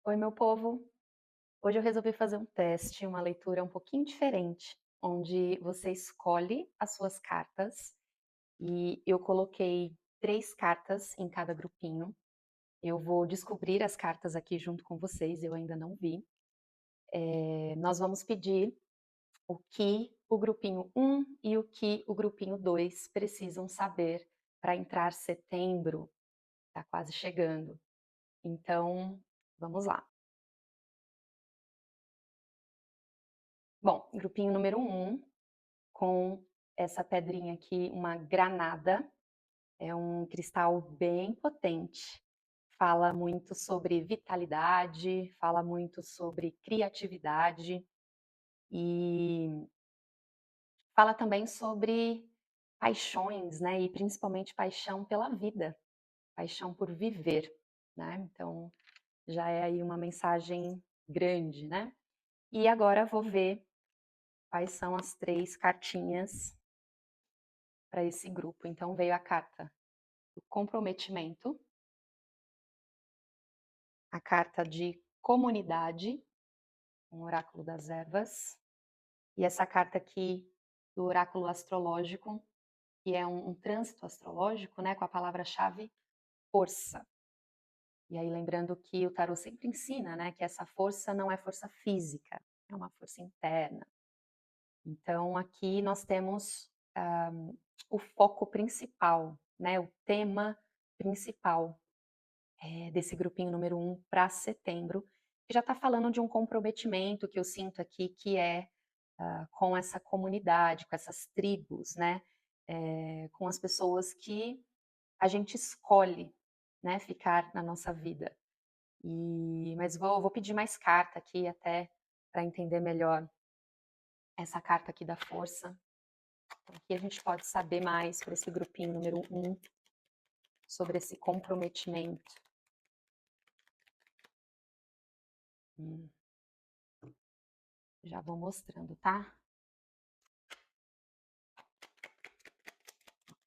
Oi, meu povo. Hoje eu resolvi fazer um teste, uma leitura um pouquinho diferente, onde você escolhe as suas cartas e eu coloquei 3 cartas em cada grupinho. Eu vou descobrir as cartas aqui junto com vocês, eu ainda não vi. Nós vamos pedir o que o grupinho um e o que o grupinho 2 precisam saber para entrar setembro. Está quase chegando. Então, vamos lá. Bom, grupinho número um com essa pedrinha aqui, uma granada, é um cristal bem potente. Fala muito sobre vitalidade, fala muito sobre criatividade e fala também sobre paixões, né? E principalmente paixão pela vida, paixão por viver, né? Então já é aí uma mensagem grande, né? E agora vou ver quais são as 3 cartinhas para esse grupo. Então veio a carta do comprometimento, a carta de comunidade, um oráculo das ervas, e essa carta aqui do oráculo astrológico, que é um trânsito astrológico, né, com a palavra-chave força. E aí lembrando que o tarô sempre ensina, né, que essa força não é força física, é uma força interna. Então aqui nós temos o foco principal, né, o tema principal desse grupinho número um para setembro, que já está falando de um comprometimento que eu sinto aqui, que é com essa comunidade, com essas tribos, né? Com as pessoas que a gente escolhe, né, ficar na nossa vida. Mas vou pedir mais carta aqui até para entender melhor essa carta aqui da força. Então, aqui a gente pode saber mais para esse grupinho número um sobre esse comprometimento. Hum. Já vou mostrando, tá?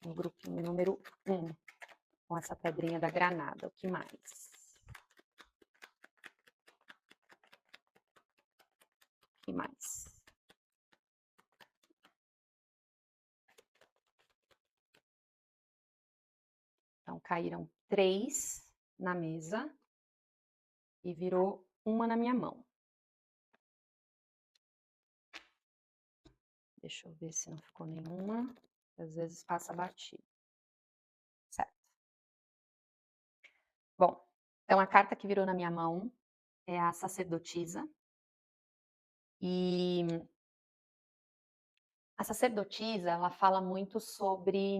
No grupinho número um, com essa pedrinha da granada. O que mais? O que mais? Então, caíram 3 na mesa e virou uma na minha mão. Deixa eu ver se não ficou nenhuma. Às vezes passa batido. Certo. Bom, então a carta que virou na minha mão é a sacerdotisa. E a sacerdotisa, ela fala muito sobre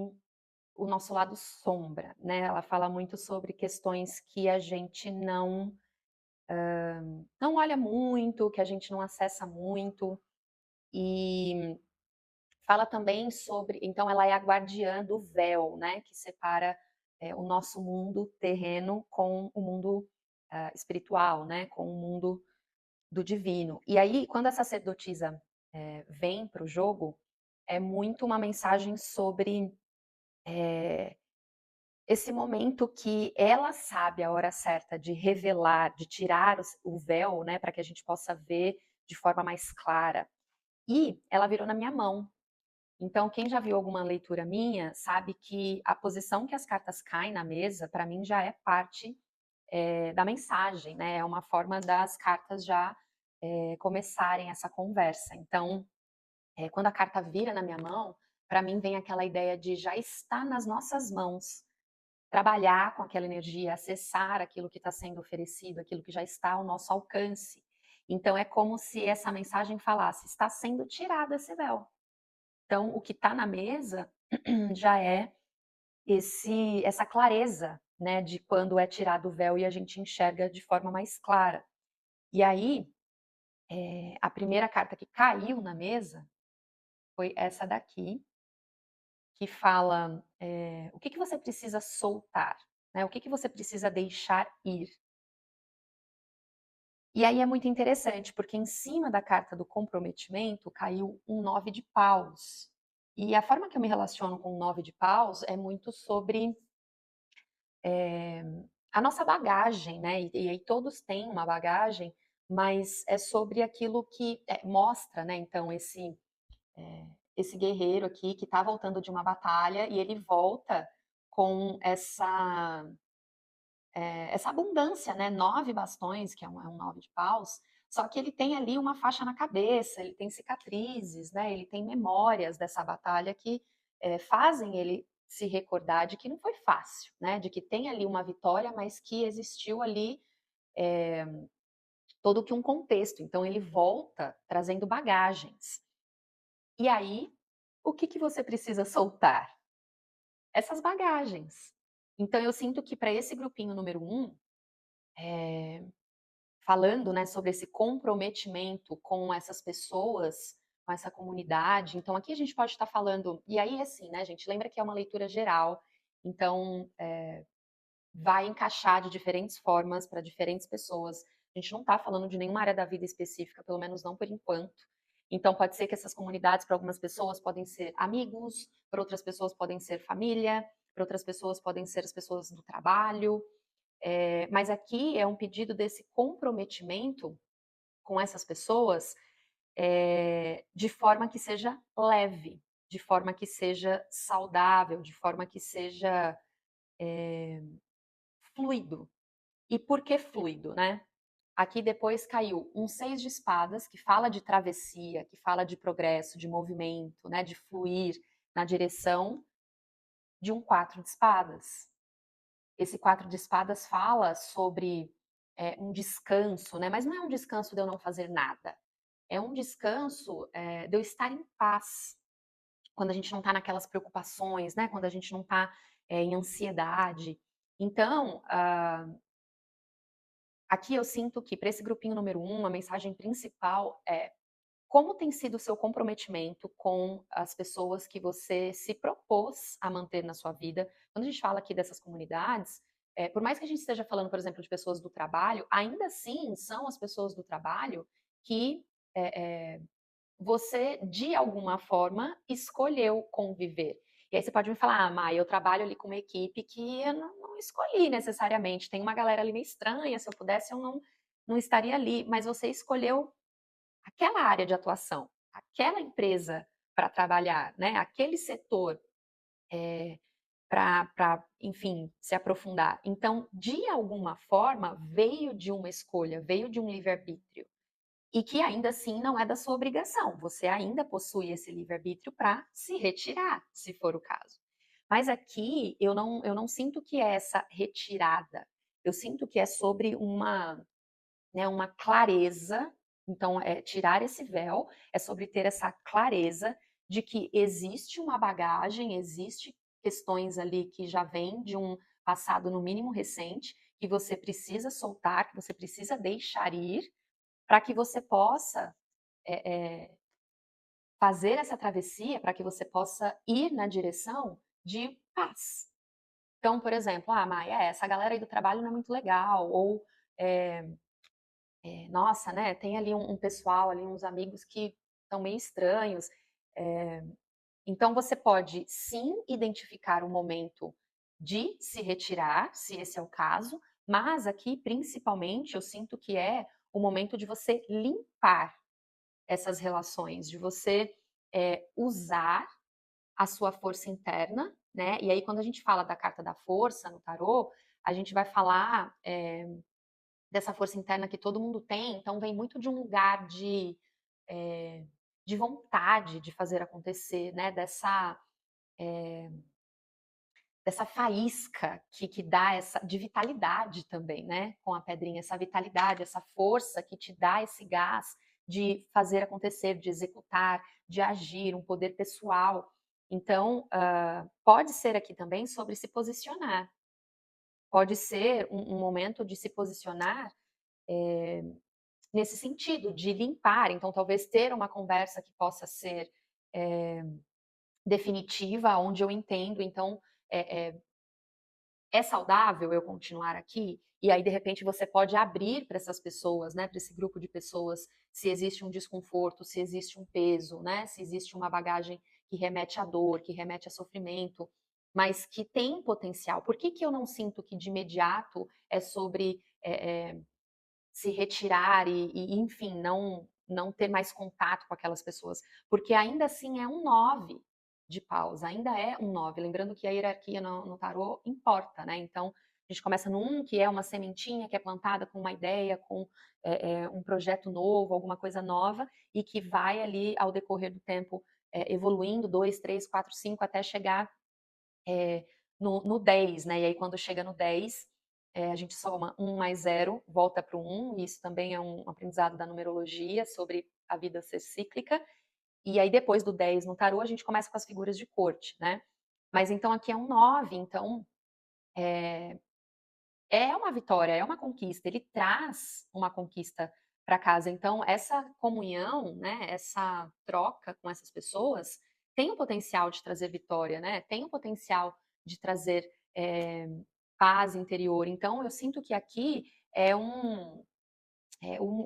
o nosso lado sombra, né? Ela fala muito sobre questões que a gente não olha muito, que a gente não acessa muito. E fala também sobre, então ela é a guardiã do véu, né, que separa o nosso mundo terreno com o mundo espiritual, né, com o mundo do divino. E aí, quando a sacerdotisa vem para o jogo, é muito uma mensagem sobre esse momento que ela sabe a hora certa de revelar, de tirar o véu, né, para que a gente possa ver de forma mais clara. E ela virou na minha mão. Então, quem já viu alguma leitura minha sabe que a posição que as cartas caem na mesa, para mim, já é parte da mensagem, né? É uma forma das cartas já começarem essa conversa. Então, quando a carta vira na minha mão, para mim vem aquela ideia de já estar nas nossas mãos, trabalhar com aquela energia, acessar aquilo que está sendo oferecido, aquilo que já está ao nosso alcance. Então, é como se essa mensagem falasse: está sendo tirado esse véu. Então, o que está na mesa já é essa clareza, né, de quando é tirado o véu e a gente enxerga de forma mais clara. E aí, a primeira carta que caiu na mesa foi essa daqui, que fala o que você precisa soltar, né, o que você precisa deixar ir. E aí é muito interessante, porque em cima da carta do comprometimento caiu um 9 de paus. E a forma que eu me relaciono com o 9 de paus é muito sobre a nossa bagagem, né, e aí todos têm uma bagagem, mas é sobre aquilo que, mostra, né, então esse guerreiro aqui que tá voltando de uma batalha e ele volta com essa abundância, né, 9 bastões, que é um 9 de paus, só que ele tem ali uma faixa na cabeça, ele tem cicatrizes, né, ele tem memórias dessa batalha que, fazem ele se recordar de que não foi fácil, né, de que tem ali uma vitória, mas que existiu ali, todo que um contexto. Então ele volta trazendo bagagens. E aí, o que que você precisa soltar? Essas bagagens. Então eu sinto que para esse grupinho número 1, falando, né, sobre esse comprometimento com essas pessoas, com essa comunidade. Então, aqui a gente pode estar falando, e aí assim, né, gente, lembra que é uma leitura geral, então vai encaixar de diferentes formas para diferentes pessoas. A gente não está falando de nenhuma área da vida específica, pelo menos não por enquanto. Então, pode ser que essas comunidades, para algumas pessoas, podem ser amigos, para outras pessoas, podem ser família, para outras pessoas, podem ser as pessoas do trabalho. Mas aqui é um pedido desse comprometimento com essas pessoas, de forma que seja leve, de forma que seja saudável, de forma que seja fluido. E por que fluido, né? Aqui depois caiu um 6 de espadas, que fala de travessia, que fala de progresso, de movimento, né, de fluir na direção de um 4 de espadas. Esse 4 de espadas fala sobre um descanso, né? Mas não é um descanso de eu não fazer nada. É um descanso de eu estar em paz. Quando a gente não está naquelas preocupações, né? Quando a gente não está em ansiedade. Então, aqui eu sinto que para esse grupinho número 1, a mensagem principal é como tem sido o seu comprometimento com as pessoas que você se propôs a manter na sua vida? Quando a gente fala aqui dessas comunidades, por mais que a gente esteja falando, por exemplo, de pessoas do trabalho, ainda assim são as pessoas do trabalho que você, de alguma forma, escolheu conviver. E aí você pode me falar, Mai, eu trabalho ali com uma equipe que eu não escolhi necessariamente. Tem uma galera ali meio estranha, se eu pudesse eu não estaria ali. Mas você escolheu aquela área de atuação, aquela empresa para trabalhar, né? Aquele setor para, enfim, se aprofundar. Então, de alguma forma, veio de uma escolha, veio de um livre-arbítrio. E que ainda assim não é da sua obrigação. Você ainda possui esse livre-arbítrio para se retirar, se for o caso. Mas aqui eu não sinto que é essa retirada. Eu sinto que é sobre uma clareza. Então, tirar esse véu é sobre ter essa clareza de que existe uma bagagem, existe questões ali que já vêm de um passado no mínimo recente, que você precisa soltar, que você precisa deixar ir, para que você possa fazer essa travessia, para que você possa ir na direção de paz. Então, por exemplo, Maia, essa galera aí do trabalho não é muito legal, ou nossa, né, tem ali um pessoal, ali uns amigos que são meio estranhos. Então, você pode sim identificar o momento de se retirar, se esse é o caso, mas aqui, principalmente, eu sinto que é o momento de você limpar essas relações, de você usar a sua força interna, né? E aí, quando a gente fala da carta da força no tarô, a gente vai falar dessa força interna que todo mundo tem, então vem muito de um lugar de vontade de fazer acontecer, né? Dessa faísca que dá essa de vitalidade também, né? Com a pedrinha, essa vitalidade, essa força que te dá esse gás de fazer acontecer, de executar, de agir, um poder pessoal. Então, pode ser aqui também sobre se posicionar. Pode ser um momento de se posicionar nesse sentido, de limpar. Então, talvez ter uma conversa que possa ser definitiva, onde eu entendo, então, é saudável eu continuar aqui? E aí, de repente, você pode abrir para essas pessoas, né, para esse grupo de pessoas, se existe um desconforto, se existe um peso, né, se existe uma bagagem que remete à dor, que remete a sofrimento. mas que tem potencial. Por que que eu não sinto que de imediato é sobre se retirar e enfim, não ter mais contato com aquelas pessoas? Porque ainda assim é um 9 de paus, ainda é um 9. Lembrando que a hierarquia no tarô importa, né? Então, a gente começa no 1, que é uma sementinha que é plantada com uma ideia, com um projeto novo, alguma coisa nova, e que vai ali, ao decorrer do tempo, evoluindo, 2, 3, 4, 5, até chegar no 10, né? E aí, quando chega no 10, a gente soma 1 mais 0, volta para o 1, e isso também é um aprendizado da numerologia sobre a vida ser cíclica. E aí, depois do 10 no tarô, a gente começa com as figuras de corte, né? Mas então aqui é um 9, então é uma vitória, é uma conquista, ele traz uma conquista para casa. Então, essa comunhão, né, essa troca com essas pessoas tem o potencial de trazer vitória, né? Tem o potencial de trazer paz interior. Então, eu sinto que aqui é um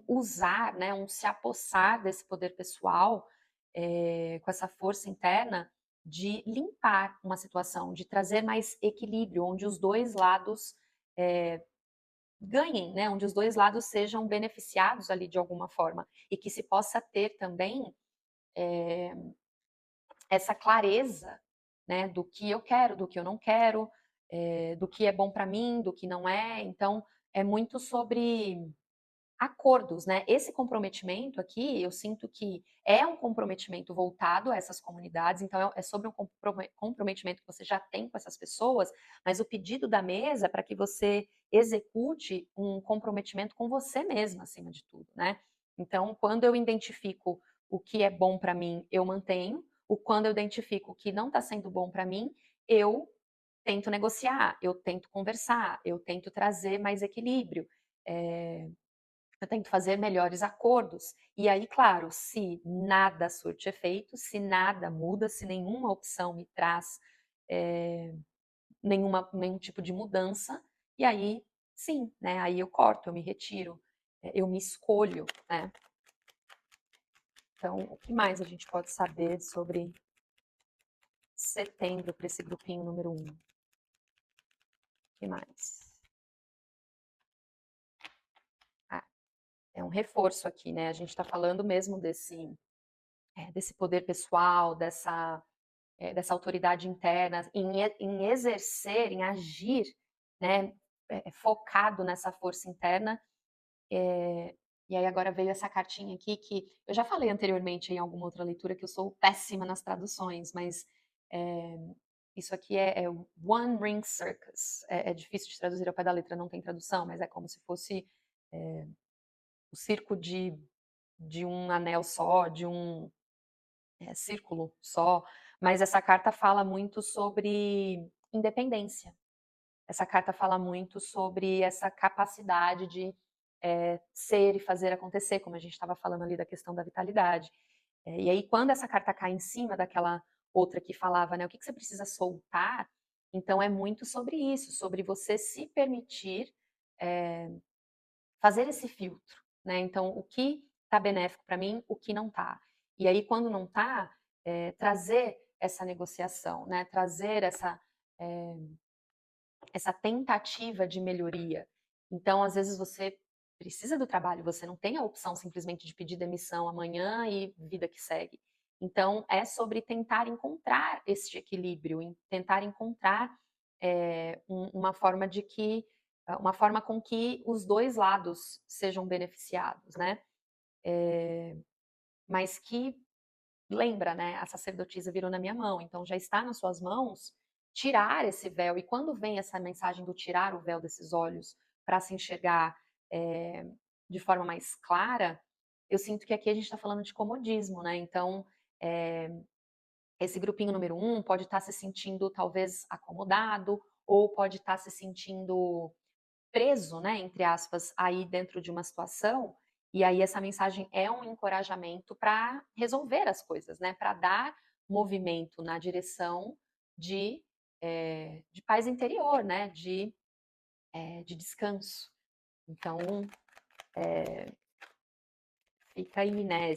usar, né, um se apossar desse poder pessoal com essa força interna de limpar uma situação, de trazer mais equilíbrio, onde os dois lados ganhem, né? Onde os dois lados sejam beneficiados ali de alguma forma e que se possa ter também essa clareza, né? Do que eu quero, do que eu não quero, do que é bom para mim, do que não é. Então, é muito sobre acordos, né? Esse comprometimento aqui, eu sinto que é um comprometimento voltado a essas comunidades, então é sobre um comprometimento que você já tem com essas pessoas, mas o pedido da mesa é para que você execute um comprometimento com você mesma, acima de tudo, né? Então, quando eu identifico o que é bom para mim, eu mantenho, quando eu identifico o que não está sendo bom para mim, eu tento negociar, eu tento conversar, eu tento trazer mais equilíbrio. Eu tento fazer melhores acordos. E aí, claro, se nada surte efeito, se nada muda, se nenhuma opção me traz nenhum tipo de mudança, e aí, sim, né? Aí eu corto, eu me retiro, eu me escolho, né? Então, o que mais a gente pode saber sobre setembro para esse grupinho número 1? O que mais? Ah, é um reforço aqui, né? A gente está falando mesmo desse poder pessoal, dessa autoridade interna, em exercer, em agir, né, focado nessa força interna. E aí agora veio essa cartinha aqui que eu já falei anteriormente em alguma outra leitura que eu sou péssima nas traduções, mas é, isso aqui é One Ring Circus. É difícil de traduzir ao pé da letra, não tem tradução, mas é como se fosse o circo de um anel só, de um círculo só, mas essa carta fala muito sobre independência. Essa carta fala muito sobre essa capacidade de ser e fazer acontecer, como a gente estava falando ali da questão da vitalidade. E aí, quando essa carta cai em cima daquela outra que falava, né, o que que você precisa soltar, então é muito sobre isso, sobre você se permitir fazer esse filtro, né? Então, o que está benéfico para mim, o que não está. E aí, quando não está, trazer essa negociação, né? Trazer essa tentativa de melhoria. Então, às vezes você precisa do trabalho, você não tem a opção simplesmente de pedir demissão amanhã e vida que segue. Então, é sobre tentar encontrar esse equilíbrio, tentar encontrar uma forma com que os dois lados sejam beneficiados, né? Mas que lembra, né? A sacerdotisa virou na minha mão, então já está nas suas mãos tirar esse véu. E quando vem essa mensagem do tirar o véu desses olhos para se enxergar de forma mais clara, eu sinto que aqui a gente está falando de comodismo, né? Então, esse grupinho número 1 pode estar se sentindo talvez acomodado, ou pode estar se sentindo preso, né, entre aspas, aí dentro de uma situação, e aí essa mensagem é um encorajamento para resolver as coisas, né, para dar movimento na direção de paz interior, né, de descanso. Então, fica aí, né,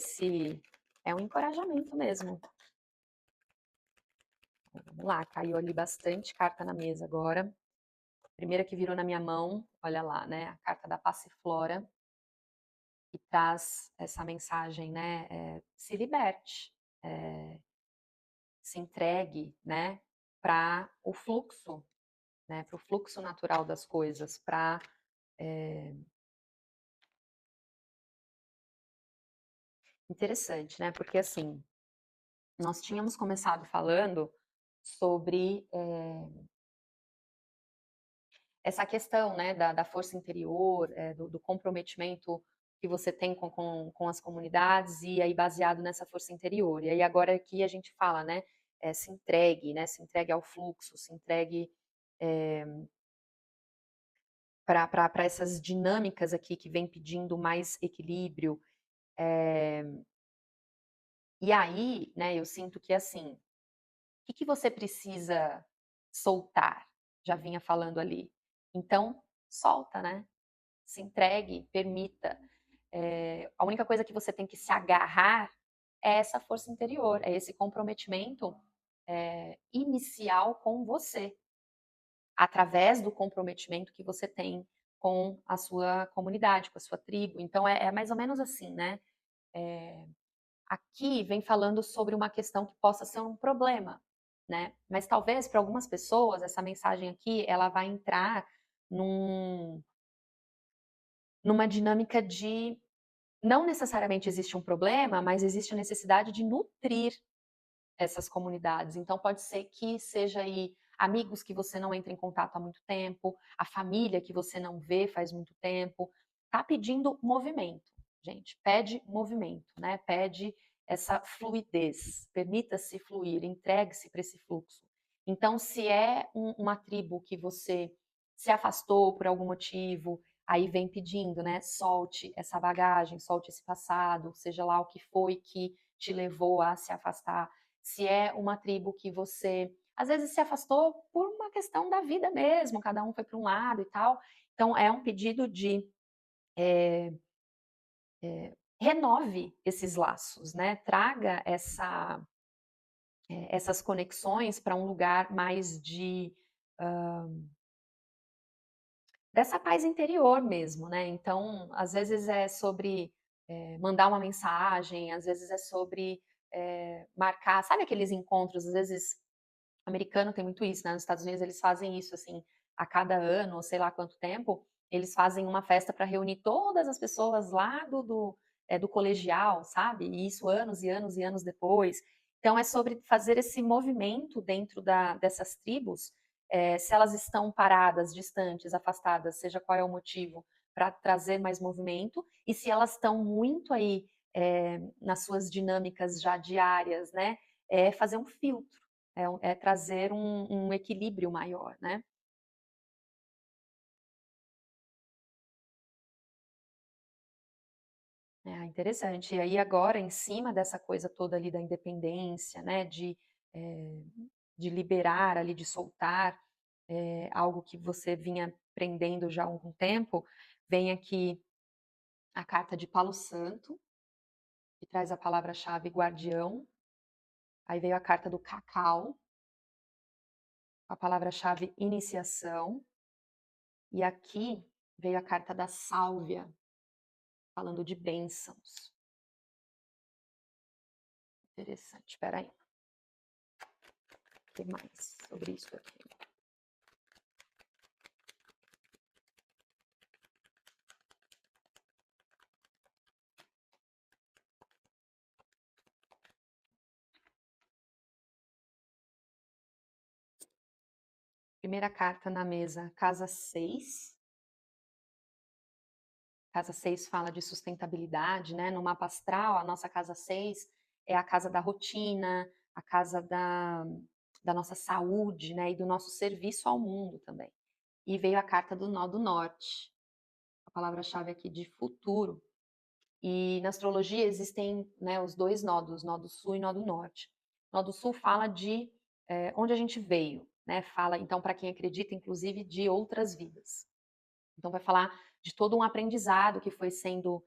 é um encorajamento mesmo. Vamos lá, caiu ali bastante carta na mesa agora. Primeira que virou na minha mão, olha lá, né? A carta da Passiflora, que traz essa mensagem, né? Se liberte, se entregue, né? Para o fluxo, né? Para o fluxo natural das coisas, para interessante, né? Porque assim, nós tínhamos começado falando sobre essa questão, né, da força interior, do comprometimento que você tem com as comunidades e aí baseado nessa força interior. E aí agora aqui a gente fala, se entregue, né, se entregue ao fluxo, se entregue para essas dinâmicas aqui que vem pedindo mais equilíbrio. E aí, né, eu sinto que assim, o que você precisa soltar? Já vinha falando ali. Então, solta, né? Se entregue, permita. A única coisa que você tem que se agarrar é essa força interior, é esse comprometimento inicial com você, através do comprometimento que você tem com a sua comunidade, com a sua tribo. Então, é mais ou menos assim, né? Aqui vem falando sobre uma questão que possa ser um problema, né? Mas talvez para algumas pessoas essa mensagem aqui ela vai entrar numa dinâmica de não necessariamente existe um problema, mas existe a necessidade de nutrir essas comunidades. Então pode ser que seja aí amigos que você não entra em contato há muito tempo, a família que você não vê faz muito tempo, tá pedindo movimento, gente. Pede movimento, né? Pede essa fluidez. Permita-se fluir, entregue-se para esse fluxo. Então, se é uma tribo que você se afastou por algum motivo, aí vem pedindo, né? Solte essa bagagem, solte esse passado, seja lá o que foi que te levou a se afastar. Se é uma tribo que você às vezes se afastou por uma questão da vida mesmo, cada um foi para um lado e tal. Então é um pedido de renove esses laços, né? Traga essas conexões para um lugar mais de dessa paz interior mesmo, né? Então, às vezes é sobre mandar uma mensagem, às vezes é sobre marcar, sabe aqueles encontros, às vezes americano tem muito isso, né? Nos Estados Unidos eles fazem isso assim, a cada ano, ou sei lá quanto tempo, eles fazem uma festa para reunir todas as pessoas lá do colegial, sabe? E isso anos e anos e anos depois. Então é sobre fazer esse movimento dentro dessas tribos, se elas estão paradas, distantes, afastadas, seja qual é o motivo, para trazer mais movimento, e se elas estão muito aí nas suas dinâmicas já diárias, né? Fazer um filtro trazer um equilíbrio maior, né? Interessante. E aí agora, em cima dessa coisa toda ali da independência, né, eh, de liberar ali, de soltar algo que você vinha prendendo já há algum tempo, vem aqui a carta de Palo Santo, que traz a palavra-chave guardião. Aí veio a carta do cacau, a palavra-chave iniciação. E aqui veio a carta da sálvia, falando de bênçãos. Interessante, espera aí. O que mais sobre isso aqui? Primeira carta na mesa, casa 6. Casa 6 fala de sustentabilidade, né? No mapa astral, a nossa casa 6 é a casa da rotina, a casa da nossa saúde, né? E do nosso serviço ao mundo também. E veio a carta do nó do norte, a palavra-chave aqui de futuro. E na astrologia existem, né, os dois nodos, nó do sul e nó do norte. Nó do sul fala de onde a gente veio, né? Fala, então, para quem acredita, inclusive, de outras vidas. Então, vai falar de todo um aprendizado que foi sendo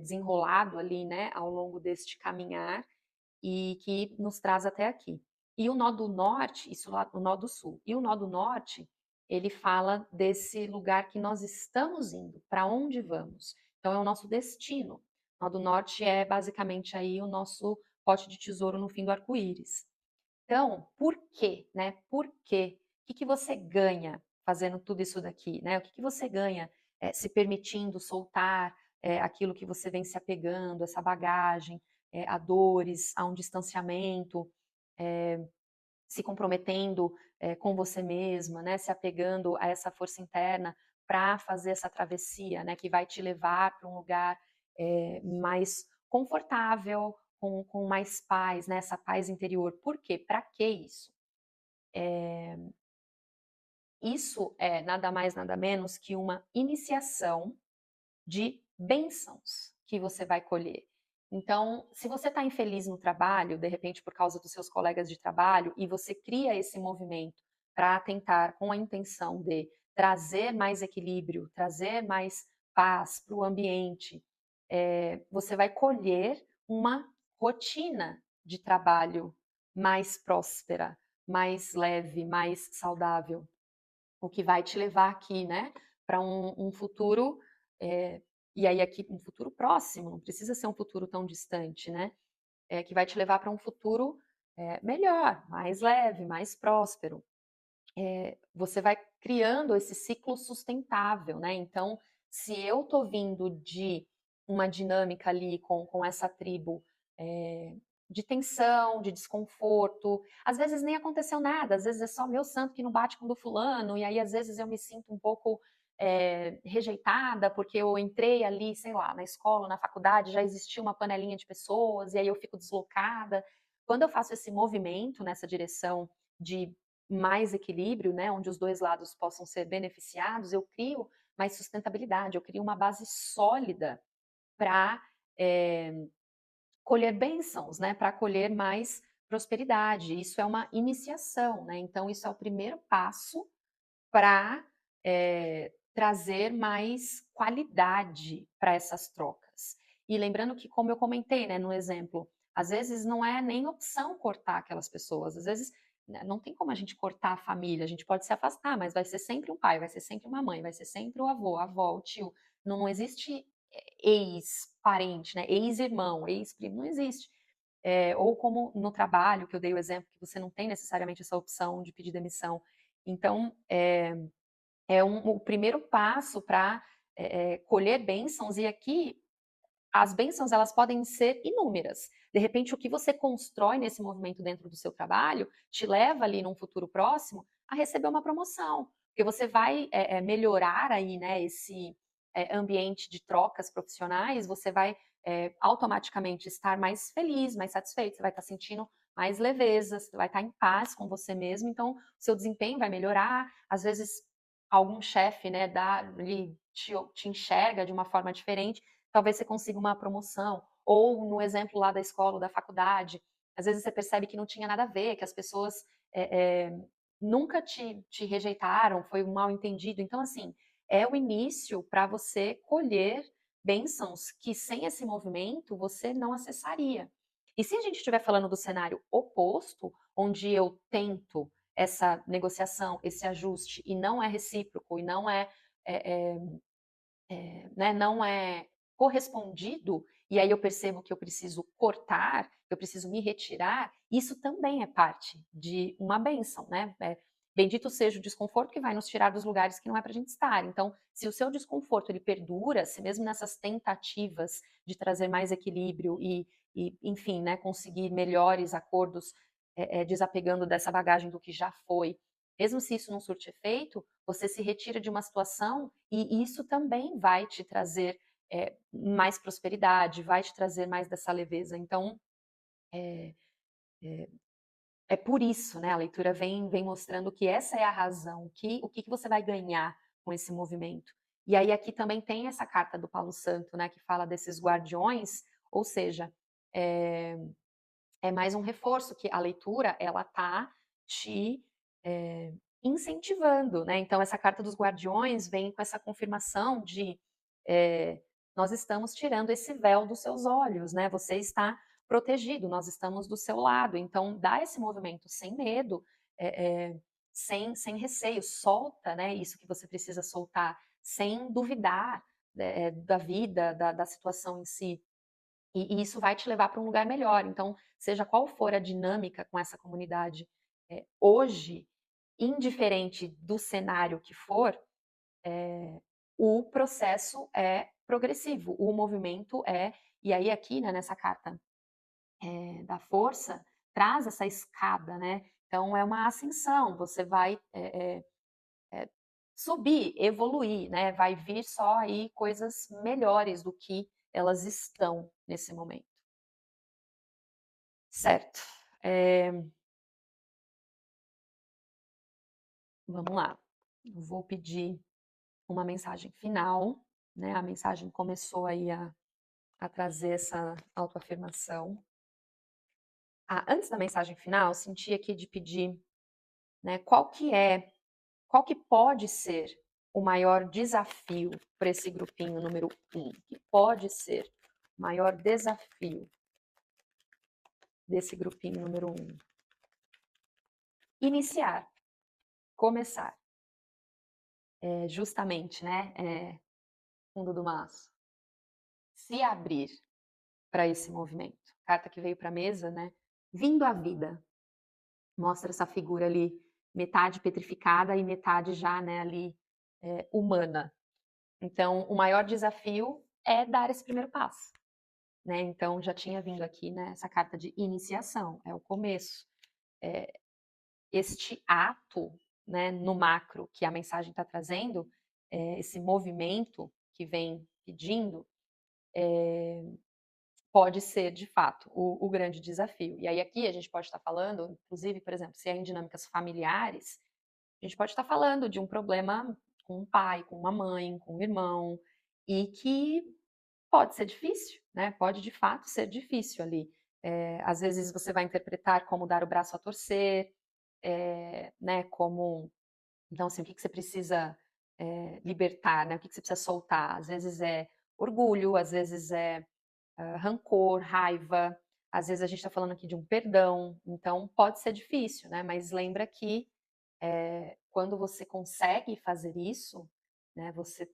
desenrolado ali, né, ao longo deste caminhar e que nos traz até aqui. E o nó do norte, isso lá, o nó do sul. E o nó do norte, ele fala desse lugar que nós estamos indo, para onde vamos. Então é o nosso destino. O nó do norte é basicamente aí o nosso pote de tesouro no fim do arco-íris. Então, por quê, né? Por quê? O que que você ganha fazendo tudo isso daqui, né? O que que você ganha se permitindo soltar aquilo que você vem se apegando, essa bagagem, a dores, a um distanciamento, se comprometendo com você mesma, né? Se apegando a essa força interna para fazer essa travessia, né? Que vai te levar para um lugar mais confortável, com mais paz, né? Essa paz interior. Por quê? Para que isso? Isso é nada mais, nada menos que uma iniciação de bênçãos que você vai colher. Então, se você está infeliz no trabalho, de repente por causa dos seus colegas de trabalho, e você cria esse movimento para tentar, com a intenção de trazer mais equilíbrio, trazer mais paz para o ambiente, você vai colher uma rotina de trabalho mais próspera, mais leve, mais saudável, o que vai te levar aqui, né, para um futuro, e aí aqui um futuro próximo, não precisa ser um futuro tão distante, né, que vai te levar para um futuro melhor, mais leve, mais próspero. Você vai criando esse ciclo sustentável, né? Então, se eu estou vindo de uma dinâmica ali com essa tribo de tensão, de desconforto, às vezes nem aconteceu nada, às vezes é só meu santo que não bate com o do fulano, e aí às vezes eu me sinto um pouco rejeitada porque eu entrei ali, sei lá, na escola, na faculdade, já existia uma panelinha de pessoas, e aí eu fico deslocada. Quando eu faço esse movimento nessa direção de mais equilíbrio, né, onde os dois lados possam ser beneficiados, eu crio mais sustentabilidade, eu crio uma base sólida para colher bênçãos, né, para colher mais prosperidade. Isso é uma iniciação, né? Então isso é o primeiro passo para trazer mais qualidade para essas trocas. E lembrando que, como eu comentei, né, no exemplo, às vezes não é nem opção cortar aquelas pessoas, às vezes né, não tem como a gente cortar a família, a gente pode se afastar, mas vai ser sempre um pai, vai ser sempre uma mãe, vai ser sempre o avô, a avó, o tio. Não existe ex-parente, né, ex-irmão, ex-primo, não existe. Ou como no trabalho, que eu dei o exemplo, que você não tem necessariamente essa opção de pedir demissão. Então, o primeiro passo para colher bênçãos, e aqui as bênçãos elas podem ser inúmeras. De repente, o que você constrói nesse movimento dentro do seu trabalho te leva ali num futuro próximo a receber uma promoção, porque você vai melhorar aí, né, esse ambiente de trocas profissionais, você vai automaticamente estar mais feliz, mais satisfeito, você vai estar sentindo mais leveza, você vai estar em paz com você mesmo, então seu desempenho vai melhorar, às vezes algum chefe, né, ele te enxerga de uma forma diferente, talvez você consiga uma promoção. Ou no exemplo lá da escola ou da faculdade, às vezes você percebe que não tinha nada a ver, que as pessoas nunca te rejeitaram, foi um mal entendido. Então, assim, é o início para você colher bênçãos que sem esse movimento você não acessaria. E se a gente estiver falando do cenário oposto, onde eu tento essa negociação, esse ajuste, e não é recíproco, e é, né, não é correspondido, e aí eu percebo que eu preciso cortar, eu preciso me retirar, isso também é parte de uma bênção, né? Bendito seja o desconforto que vai nos tirar dos lugares que não é para a gente estar. Então, se o seu desconforto ele perdura, se mesmo nessas tentativas de trazer mais equilíbrio enfim, né, conseguir melhores acordos, desapegando dessa bagagem do que já foi, mesmo se isso não surte efeito, você se retira de uma situação e isso também vai te trazer mais prosperidade, vai te trazer mais dessa leveza. Então, é, é por isso, né? A leitura vem mostrando que essa é a razão, o que você vai ganhar com esse movimento. E aí aqui também tem essa carta do Paulo Santo, né? Que fala desses guardiões, ou seja, é, é mais um reforço que a leitura ela tá te incentivando, né? Então essa carta dos guardiões vem com essa confirmação de nós estamos tirando esse véu dos seus olhos, né? Você está protegido, nós estamos do seu lado. Então, dá esse movimento sem medo, sem receio, solta, né, isso que você precisa soltar, sem duvidar da vida, da situação em si. E isso vai te levar para um lugar melhor. Então, seja qual for a dinâmica com essa comunidade hoje, indiferente do cenário que for, o processo é progressivo, o movimento é. E aí, aqui, né, nessa carta da força, traz essa escada, né? Então, é uma ascensão, você vai subir, evoluir, né? Vai vir só aí coisas melhores do que elas estão nesse momento. Certo. Vamos lá. Eu vou pedir uma mensagem final, né? A mensagem começou aí a trazer essa autoafirmação. Antes da mensagem final, senti aqui de pedir, né, qual que pode ser o maior desafio para esse grupinho número 1? Que pode ser o maior desafio desse grupinho número 1? Iniciar, começar. Justamente, né, fundo do maço. Se abrir para esse movimento. Carta que veio para a mesa, né? Vindo à vida. Mostra essa figura ali, metade petrificada e metade já, né, ali humana. Então, o maior desafio é dar esse primeiro passo, né? Então, já tinha vindo aqui, né, essa carta de iniciação, é o começo. Este ato, né, no macro que a mensagem está trazendo, esse movimento que vem pedindo, pode ser, de fato, o grande desafio. E aí aqui a gente pode estar falando, inclusive, por exemplo, se é em dinâmicas familiares, a gente pode estar falando de um problema com um pai, com uma mãe, com um irmão, e que pode ser difícil, né? Pode, de fato, ser difícil ali. Às vezes você vai interpretar como dar o braço a torcer, né? Como, então, assim, o que você precisa libertar, né? O que você precisa soltar? Às vezes é orgulho, às vezes é rancor, raiva, às vezes a gente está falando aqui de um perdão, então pode ser difícil, né? Mas lembra que quando você consegue fazer isso, né, você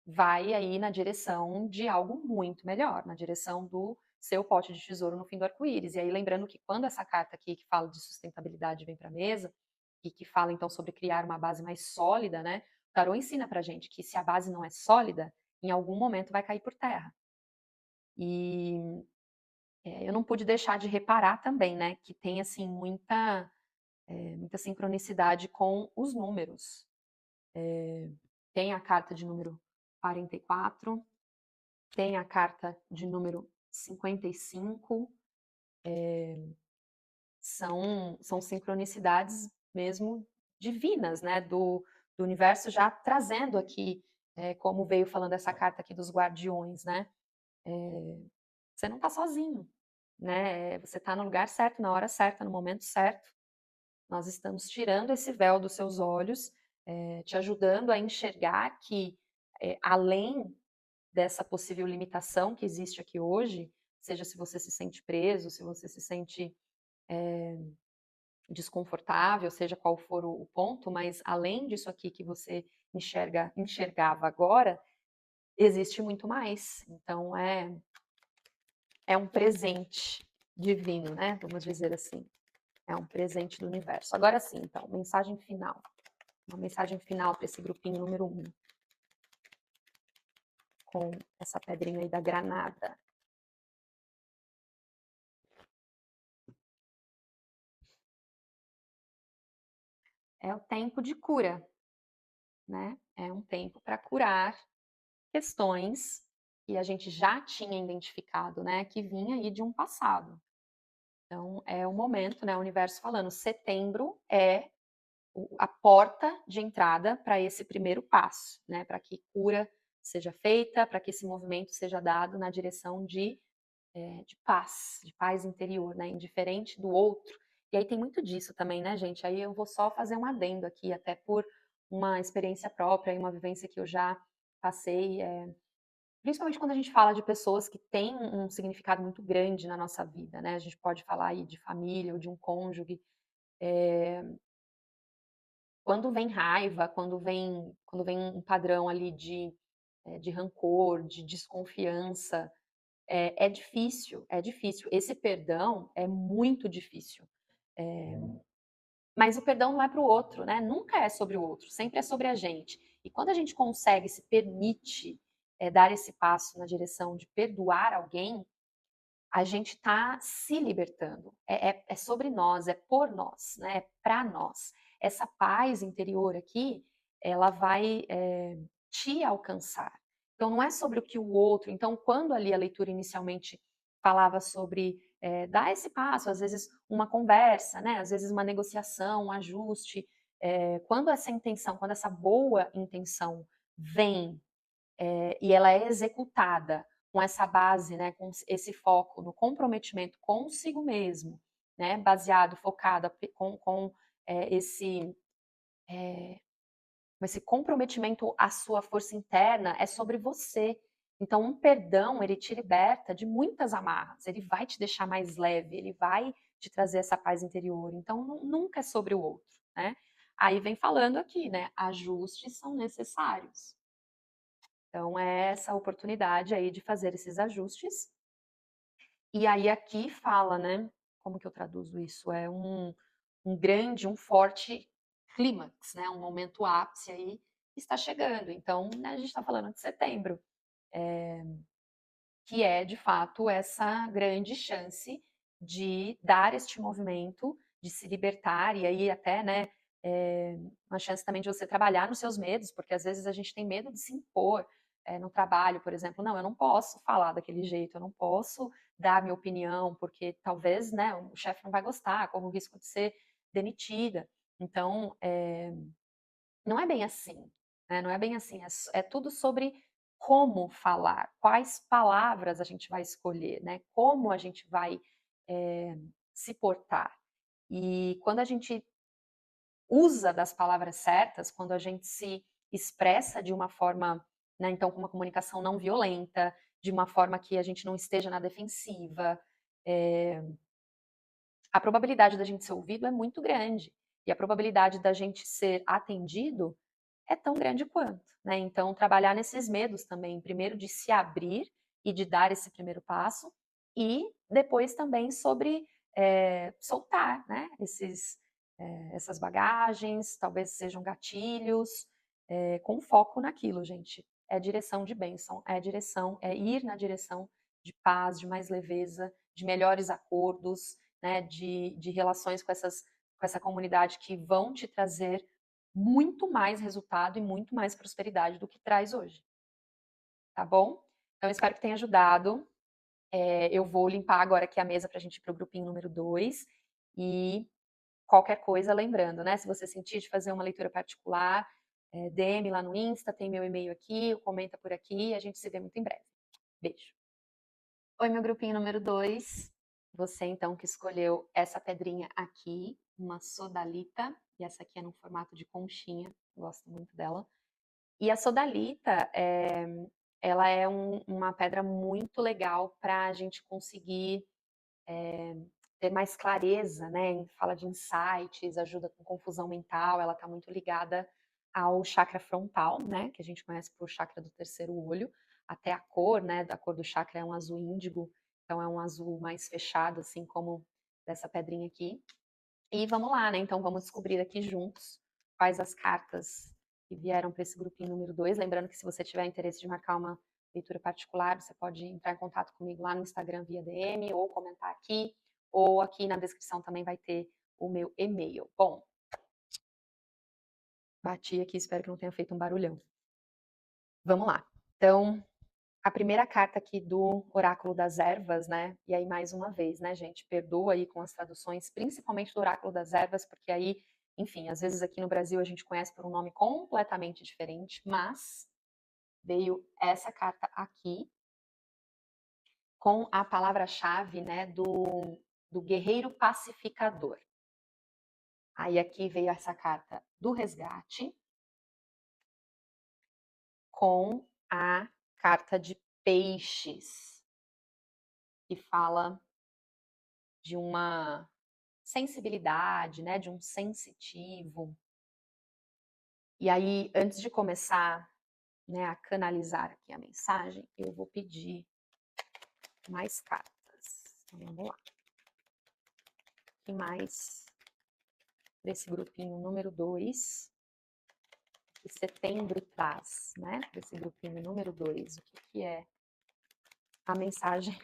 vai aí na direção de algo muito melhor, na direção do seu pote de tesouro no fim do arco-íris. E aí lembrando que quando essa carta aqui que fala de sustentabilidade vem para a mesa, e que fala então sobre criar uma base mais sólida, né? O tarô ensina pra gente que se a base não é sólida, em algum momento vai cair por terra. E eu não pude deixar de reparar também, né, que tem assim muita sincronicidade com os números. Tem a carta de número 44, tem a carta de número 55, são sincronicidades mesmo divinas, né, do universo já trazendo aqui, como veio falando essa carta aqui dos guardiões, né, você não está sozinho, né, você está no lugar certo, na hora certa, no momento certo. Nós estamos tirando esse véu dos seus olhos, te ajudando a enxergar que, além dessa possível limitação que existe aqui hoje, seja se você se sente preso, se você se sente desconfortável, seja qual for o ponto, mas além disso aqui que você enxergava agora, existe muito mais. Então é um presente divino, né? Vamos dizer assim. É um presente do universo. Agora sim, então, mensagem final. Uma mensagem final para esse grupinho número 1. Com essa pedrinha aí da granada. É o tempo de cura, né? É um tempo para curar questões que a gente já tinha identificado, né? Que vinha aí de um passado. Então, é o momento, né? O universo falando, setembro é a porta de entrada para esse primeiro passo, né? Para que cura seja feita, para que esse movimento seja dado na direção de paz interior, né? Indiferente do outro. E aí tem muito disso também, né, gente? Aí eu vou só fazer um adendo aqui, até por uma experiência própria e uma vivência que eu já passei. Principalmente quando a gente fala de pessoas que têm um significado muito grande na nossa vida, né, a gente pode falar aí de família ou de um cônjuge, quando vem raiva, quando vem um padrão ali de rancor, de desconfiança, é difícil, é difícil. Esse perdão é muito difícil. Mas o perdão não é para o outro, né? Nunca é sobre o outro, sempre é sobre a gente. E quando a gente consegue, se permite dar esse passo na direção de perdoar alguém, a gente está se libertando. É sobre nós, é por nós, né? É para nós. Essa paz interior aqui, ela vai te alcançar. Então, não é sobre o que o outro. Então, quando ali a leitura inicialmente falava sobre dar esse passo, às vezes uma conversa, né? Às vezes uma negociação, um ajuste. Quando essa intenção, quando essa boa intenção vem e ela é executada com essa base, né, com esse foco no comprometimento consigo mesmo, né, baseado, focado com é, esse, é, esse comprometimento à sua força interna, é sobre você. Então, um perdão, ele te liberta de muitas amarras, ele vai te deixar mais leve, ele vai te trazer essa paz interior. Então, nunca é sobre o outro, né? Aí vem falando aqui, né? Ajustes são necessários. Então, é essa oportunidade aí de fazer esses ajustes. E aí aqui fala, né? Como que eu traduzo isso? É um grande, um forte clímax, né? Um momento ápice aí que está chegando. Então, né, a gente está falando de setembro, que é de fato essa grande chance de dar este movimento, de se libertar e aí até, né? Uma chance também de você trabalhar nos seus medos, porque às vezes a gente tem medo de se impor no trabalho, por exemplo. Não, eu não posso falar daquele jeito, eu não posso dar minha opinião, porque talvez, né, o chefe não vai gostar, corre o risco de ser demitida. Então, não é bem assim, né? Não é bem assim. É tudo sobre como falar, quais palavras a gente vai escolher, né? Como a gente vai é, se portar. E quando a gente usa das palavras certas, quando a gente se expressa de uma forma, né, então com uma comunicação não violenta, de uma forma que a gente não esteja na defensiva, a probabilidade da gente ser ouvido é muito grande. E a probabilidade da gente ser atendido é tão grande quanto, né? Então, trabalhar nesses medos também, primeiro de se abrir e de dar esse primeiro passo, e depois também sobre soltar, né? Essas bagagens, talvez sejam gatilhos, com foco naquilo, gente. É direção de bênção, é direção, é ir na direção de paz, de mais leveza, de melhores acordos, né? De relações com essa comunidade que vão te trazer muito mais resultado e muito mais prosperidade do que traz hoje, tá bom? Então, espero que tenha ajudado. Eu vou limpar agora aqui a mesa para a gente ir para o grupinho número 2 e qualquer coisa, lembrando, né? Se você sentir de fazer uma leitura particular, DM lá no Insta, tem meu e-mail aqui, comenta por aqui, a gente se vê muito em breve. Beijo. Oi, meu grupinho número 2. Você então que escolheu essa pedrinha aqui, uma sodalita, e essa aqui é no formato de conchinha, gosto muito dela. E a sodalita, ela é uma pedra muito legal para a gente conseguir ter mais clareza, né? Fala de insights, ajuda com confusão mental, ela está muito ligada ao chakra frontal, né? Que a gente conhece por chakra do terceiro olho. Até a cor, né? Da cor do chakra é um azul índigo, então é um azul mais fechado, assim como dessa pedrinha aqui. E vamos lá, né? Então vamos descobrir aqui juntos quais as cartas que vieram para esse grupinho número 2. Lembrando que se você tiver interesse de marcar uma leitura particular, você pode entrar em contato comigo lá no Instagram via DM ou comentar aqui, ou aqui na descrição também vai ter o meu e-mail. Bom, bati aqui, espero que não tenha feito um barulhão. Vamos lá. Então, a primeira carta aqui do Oráculo das Ervas, né? E aí, mais uma vez, né, gente? Perdoa aí com as traduções, principalmente do Oráculo das Ervas, porque aí, enfim, às vezes aqui no Brasil a gente conhece por um nome completamente diferente, mas veio essa carta aqui com a palavra-chave, né, do guerreiro pacificador. Aí aqui veio essa carta do resgate com a carta de Peixes, que fala de uma sensibilidade, né, de um sensitivo. E aí, antes de começar, né, a canalizar aqui a mensagem, eu vou pedir mais cartas. Então, vamos lá. O que mais desse grupinho número 2? Que setembro traz, né? Desse grupinho número 2. O que é a mensagem?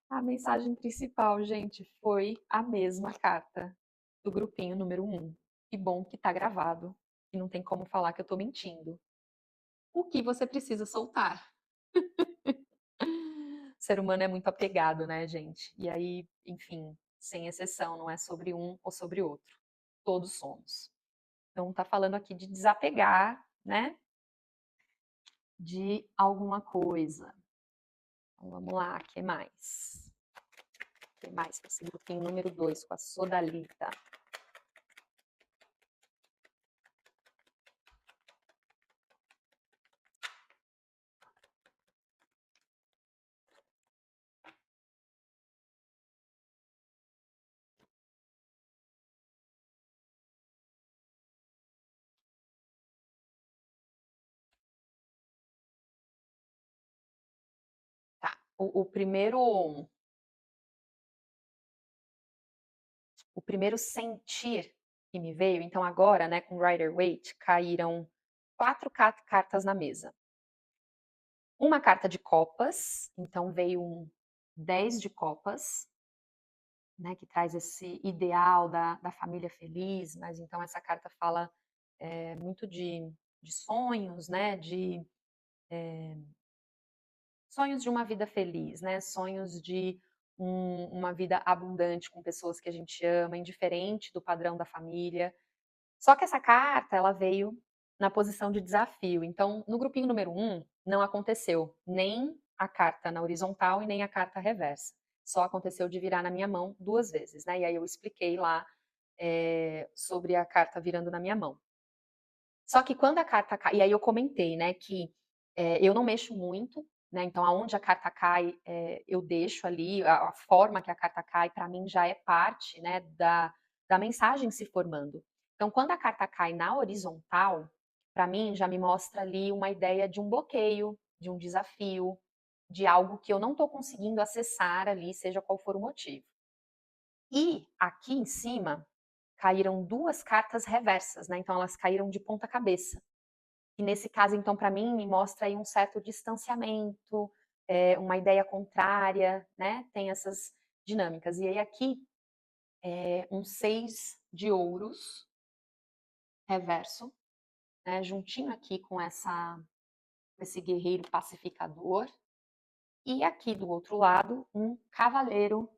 A mensagem principal, gente, foi a mesma carta do grupinho número 1. Que bom que tá gravado. E não tem como falar que eu tô mentindo. O que você precisa soltar? O ser humano é muito apegado, né, gente? E aí, enfim, sem exceção, não é sobre um ou sobre outro. Todos somos. Então, tá falando aqui de desapegar, né, de alguma coisa. Então, vamos lá, o que mais? O que mais para esse grupinho número 2, com a sodalita? Tá, o primeiro sentir que me veio, então agora, né, com Rider-Waite, caíram 4 cartas na mesa. Uma carta de copas, então veio um 10 de copas, né, que traz esse ideal da família feliz, mas então essa carta fala muito de sonhos, né, de sonhos de uma vida feliz, né, sonhos de uma vida abundante com pessoas que a gente ama, indiferente do padrão da família. Só que essa carta, ela veio na posição de desafio. Então, no grupinho número 1, não aconteceu nem a carta na horizontal e nem a carta reversa. Só aconteceu de virar na minha mão 2 vezes, né? E aí eu expliquei lá sobre a carta virando na minha mão. Só que quando a carta cai, e aí eu comentei, né, que eu não mexo muito, né? Então, aonde a carta cai, eu deixo ali, a forma que a carta cai, para mim já é parte, né, da mensagem se formando. Então, quando a carta cai na horizontal, para mim já me mostra ali uma ideia de um bloqueio, de um desafio, de algo que eu não estou conseguindo acessar ali, seja qual for o motivo. E aqui em cima caíram 2 cartas reversas, né? Então elas caíram de ponta cabeça. E nesse caso, então, para mim, me mostra aí um certo distanciamento, uma ideia contrária, né? Tem essas dinâmicas. E aí aqui um 6 de ouros reverso, né? Juntinho aqui com esse guerreiro pacificador. E aqui do outro lado, um cavaleiro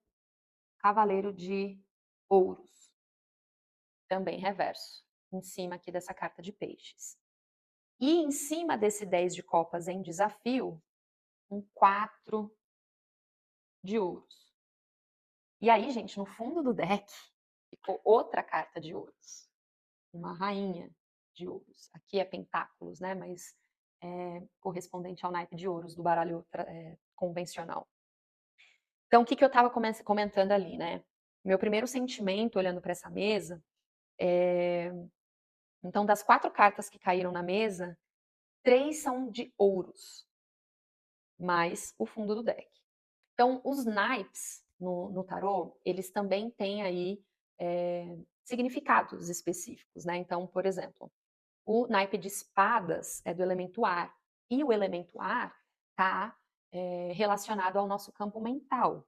de ouros, também reverso, em cima aqui dessa carta de peixes. E em cima desse 10 de copas em desafio, um 4 de ouros. E aí, gente, no fundo do deck ficou outra carta de ouros, uma rainha de ouros. Aqui é pentáculos, né? Mas correspondente ao naipe de ouros do baralho convencional. Então, o que eu estava comentando ali, né? Meu primeiro sentimento olhando para essa mesa então, das 4 cartas que caíram na mesa, 3 são de ouros, mais o fundo do deck. Então, os naipes no tarô, eles também têm aí significados específicos, né? Então, por exemplo, o naipe de espadas é do elemento ar, e o elemento ar está relacionado ao nosso campo mental.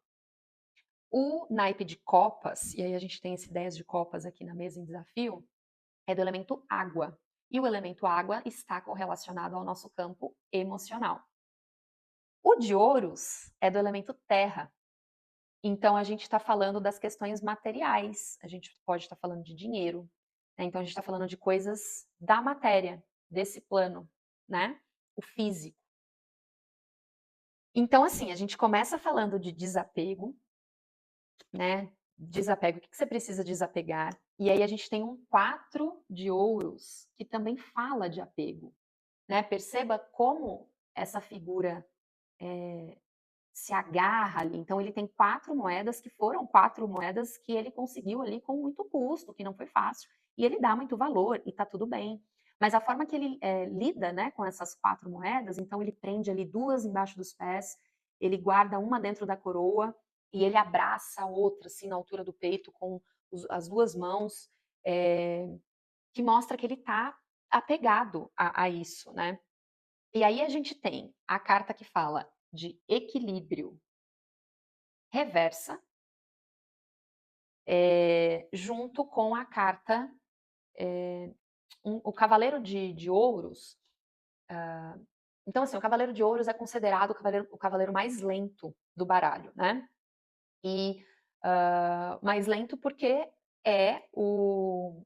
O naipe de copas, e aí a gente tem esse 10 de copas aqui na mesa em desafio, é do elemento água. E o elemento água está correlacionado ao nosso campo emocional. O de ouros é do elemento terra. Então, a gente está falando das questões materiais. A gente pode estar falando de dinheiro. Né? Então, a gente está falando de coisas da matéria, desse plano, né? O físico. Então, assim, a gente começa falando de desapego, né? Desapego, o que você precisa desapegar? E aí a gente tem um 4 de ouros que também fala de apego. Né? Perceba como essa figura se agarra ali. Então ele tem 4 moedas que foram 4 moedas que ele conseguiu ali com muito custo, que não foi fácil, e ele dá muito valor e tá tudo bem. Mas a forma que ele lida, né, com essas 4 moedas, então ele prende ali 2 embaixo dos pés, ele guarda uma dentro da coroa e ele abraça a outra assim na altura do peito com as 2 mãos, que mostra que ele tá apegado a isso, né. E aí a gente tem a carta que fala de equilíbrio reversa, junto com a carta, o cavaleiro de ouros. Então, assim, o cavaleiro de ouros é considerado o cavaleiro mais lento do baralho, né? E mais lento porque é o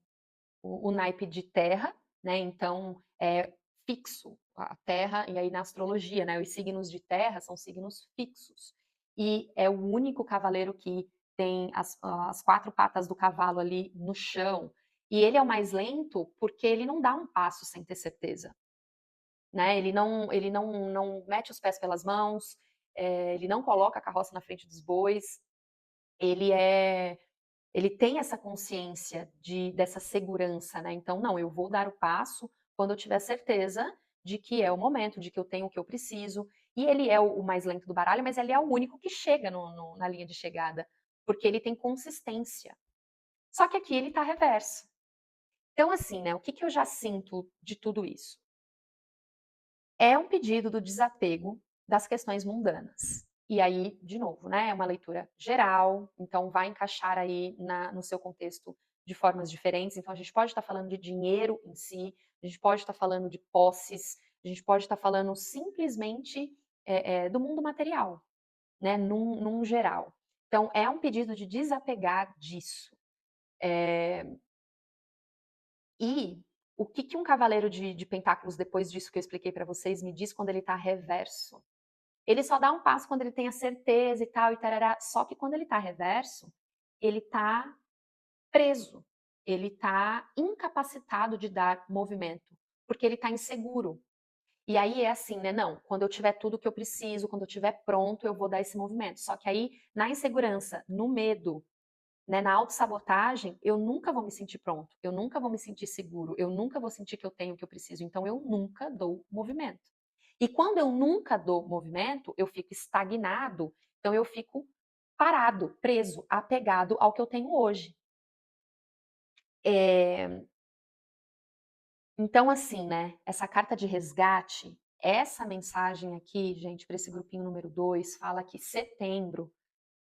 naipe de terra, né? Então é fixo a terra, e aí na astrologia, né? Os signos de terra são signos fixos. E é o único cavaleiro que tem as 4 patas do cavalo ali no chão. E ele é o mais lento porque ele não dá um passo sem ter certeza, né? Ele não mete os pés pelas mãos, ele não coloca a carroça na frente dos bois, ele é ele tem essa consciência dessa segurança, né? Então, não, eu vou dar o passo quando eu tiver certeza de que é o momento, de que eu tenho o que eu preciso. E ele é o mais lento do baralho, mas ele é o único que chega na linha de chegada, porque ele tem consistência. Só que aqui ele está reverso. Então, assim, né? O que, que eu já sinto de tudo isso? É um pedido do desapego das questões mundanas. E aí, de novo, né, é uma leitura geral, então vai encaixar aí no seu contexto de formas diferentes. Então, a gente pode estar falando de dinheiro em si, a gente pode estar falando de posses, a gente pode estar falando simplesmente do mundo material, né, num geral. Então, é um pedido de desapegar disso. E o que, que um cavaleiro de pentáculos, depois disso que eu expliquei para vocês, me diz quando ele está reverso? Ele só dá um passo quando ele tem a certeza e tal, e tarará. Só que quando ele tá reverso, ele tá preso. Ele tá incapacitado de dar movimento, porque ele tá inseguro. E aí é assim, né? Não, quando eu tiver tudo que eu preciso, quando eu tiver pronto, eu vou dar esse movimento. Só que aí, na insegurança, no medo, né, na autossabotagem, eu nunca vou me sentir pronto, eu nunca vou me sentir seguro, eu nunca vou sentir que eu tenho o que eu preciso, então eu nunca dou movimento. E quando eu nunca dou movimento, eu fico estagnado, então eu fico parado, preso, apegado ao que eu tenho hoje. Então, assim, né, essa carta de resgate, essa mensagem aqui, gente, para esse grupinho número 2, fala que setembro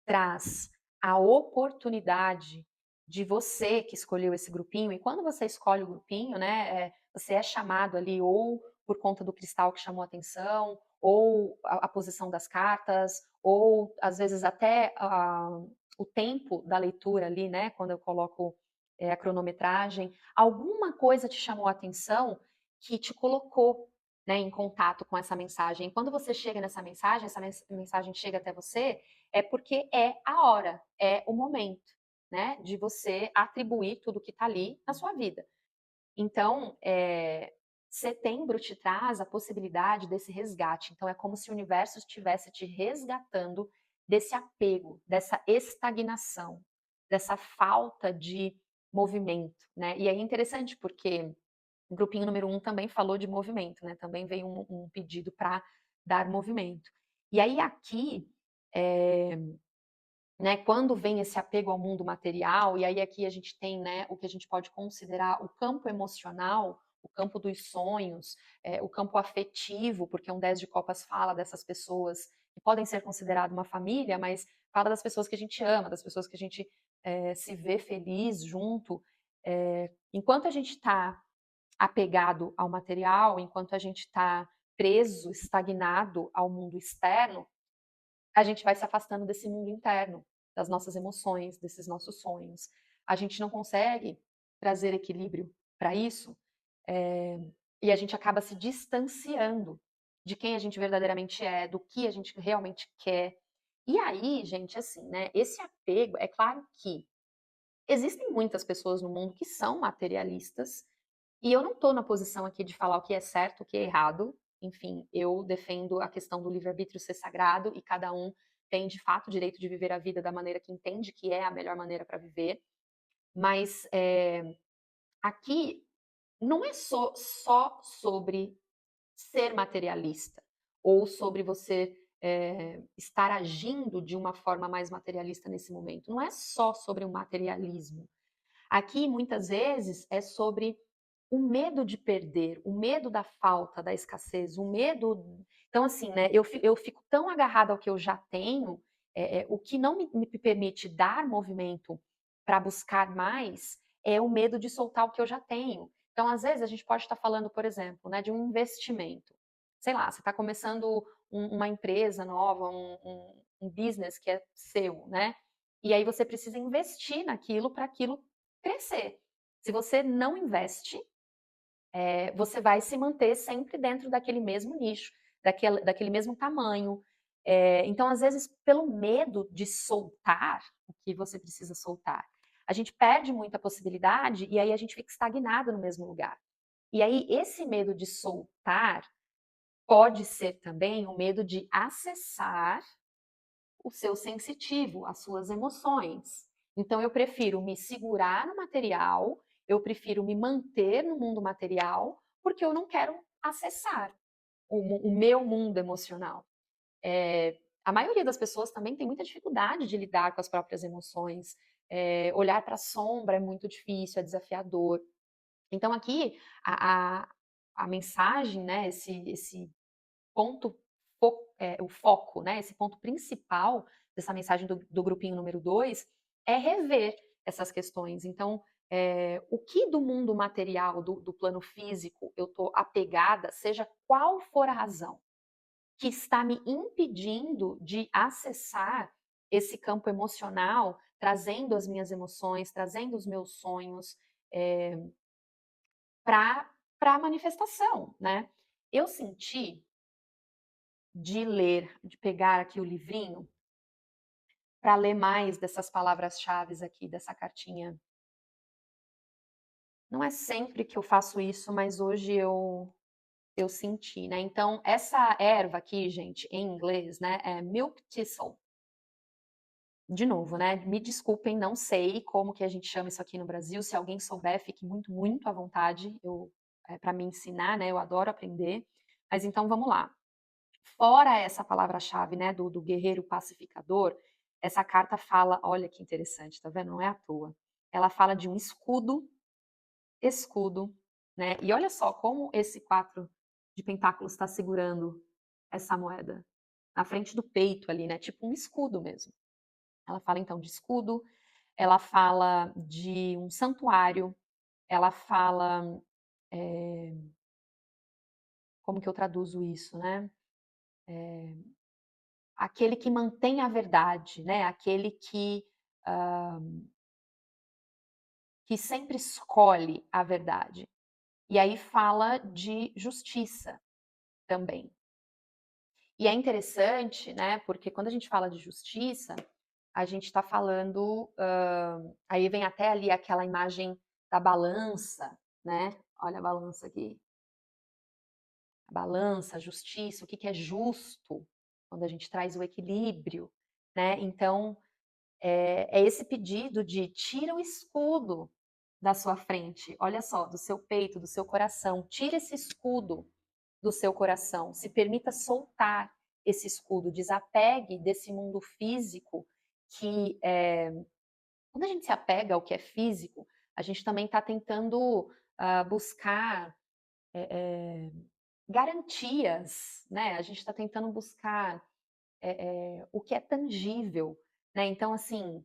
traz a oportunidade de você que escolheu esse grupinho, e quando você escolhe o grupinho, né, você é chamado ali ou por conta do cristal que chamou a atenção, ou a posição das cartas, ou às vezes até o tempo da leitura ali, né, quando eu coloco a cronometragem, alguma coisa te chamou a atenção que te colocou, né, em contato com essa mensagem. E quando você chega nessa mensagem, essa mensagem chega até você, é porque é a hora, é o momento, né, de você atribuir tudo que está ali na sua vida. Então, setembro te traz a possibilidade desse resgate. Então, é como se o universo estivesse te resgatando desse apego, dessa estagnação, dessa falta de movimento, né? E aí é interessante porque o grupinho número 1 também falou de movimento, né? Também veio um pedido para dar movimento. E aí aqui né, quando vem esse apego ao mundo material, e aí aqui a gente tem, né, o que a gente pode considerar o campo emocional, o campo dos sonhos, o campo afetivo, porque um 10 de copas fala dessas pessoas que podem ser consideradas uma família, mas fala das pessoas que a gente ama, das pessoas que a gente se vê feliz junto. Enquanto a gente está apegado ao material, enquanto a gente está preso, estagnado ao mundo externo, a gente vai se afastando desse mundo interno, das nossas emoções, desses nossos sonhos. A gente não consegue trazer equilíbrio para isso, e a gente acaba se distanciando de quem a gente verdadeiramente é, do que a gente realmente quer. E aí, gente, assim, né? Esse apego, é claro que existem muitas pessoas no mundo que são materialistas, e eu não estou na posição aqui de falar o que é certo, o que é errado, enfim, eu defendo a questão do livre-arbítrio ser sagrado e cada um tem de fato o direito de viver a vida da maneira que entende que é a melhor maneira para viver, mas aqui não é só sobre ser materialista ou sobre você estar agindo de uma forma mais materialista nesse momento. Não é só sobre o materialismo. Aqui, muitas vezes, é sobre o medo de perder, o medo da falta, da escassez, o medo. Então, assim, né, eu fico tão agarrada ao que eu já tenho, o que não me permite dar movimento para buscar mais é o medo de soltar o que eu já tenho. Então, às vezes, a gente pode estar falando, por exemplo, né, de um investimento. Sei lá, você está começando uma empresa nova, um business que é seu, né? E aí você precisa investir naquilo para aquilo crescer. Se você não investe, você vai se manter sempre dentro daquele mesmo nicho, daquele mesmo tamanho. Então, às vezes, pelo medo de soltar o que você precisa soltar, a gente perde muita possibilidade e aí a gente fica estagnado no mesmo lugar. E aí, esse medo de soltar pode ser também o medo de acessar o seu sensitivo, as suas emoções. Então, eu prefiro me segurar no material, eu prefiro me manter no mundo material, porque eu não quero acessar o meu mundo emocional. A maioria das pessoas também tem muita dificuldade de lidar com as próprias emoções. Olhar para a sombra é muito difícil, é desafiador. Então, aqui, a, a, a mensagem, né, esse ponto, o foco, né, esse ponto principal dessa mensagem do grupinho número 2 é rever essas questões. Então, o que do mundo material, do plano físico, eu estou apegada, seja qual for a razão, que está me impedindo de acessar esse campo emocional, trazendo as minhas emoções, trazendo os meus sonhos para a manifestação, né? Eu senti de ler, de pegar aqui o livrinho, para ler mais dessas palavras-chave aqui, dessa cartinha. Não é sempre que eu faço isso, mas hoje eu senti, né? Então, essa erva aqui, gente, em inglês, né, é milk thistle. De novo, né? Me desculpem, não sei como que a gente chama isso aqui no Brasil. Se alguém souber, fique muito, muito à vontade. Para me ensinar, né? Eu adoro aprender. Mas então vamos lá. Fora essa palavra-chave, né, do guerreiro pacificador, essa carta fala, olha que interessante, tá vendo? Não é à toa. Ela fala de um escudo, né? E olha só como esse 4 de pentáculos está segurando essa moeda na frente do peito ali, né? Tipo um escudo mesmo. Ela fala então de escudo, ela fala de um santuário, ela fala, como que eu traduzo isso, né? Aquele que mantém a verdade, né? Aquele que sempre escolhe a verdade. E aí fala de justiça também. E é interessante, né? Porque quando a gente fala de justiça, a gente está falando. Aí vem até ali aquela imagem da balança, né? Olha a balança aqui. A balança, a justiça, o que é justo, quando a gente traz o equilíbrio, né? Então, é esse pedido de tira o escudo da sua frente, olha só, do seu peito, do seu coração, tira esse escudo do seu coração, se permita soltar esse escudo, desapegue desse mundo físico que, quando a gente se apega ao que é físico, a gente também está tentando buscar garantias, né? A gente está tentando buscar o que é tangível, né? Então, assim,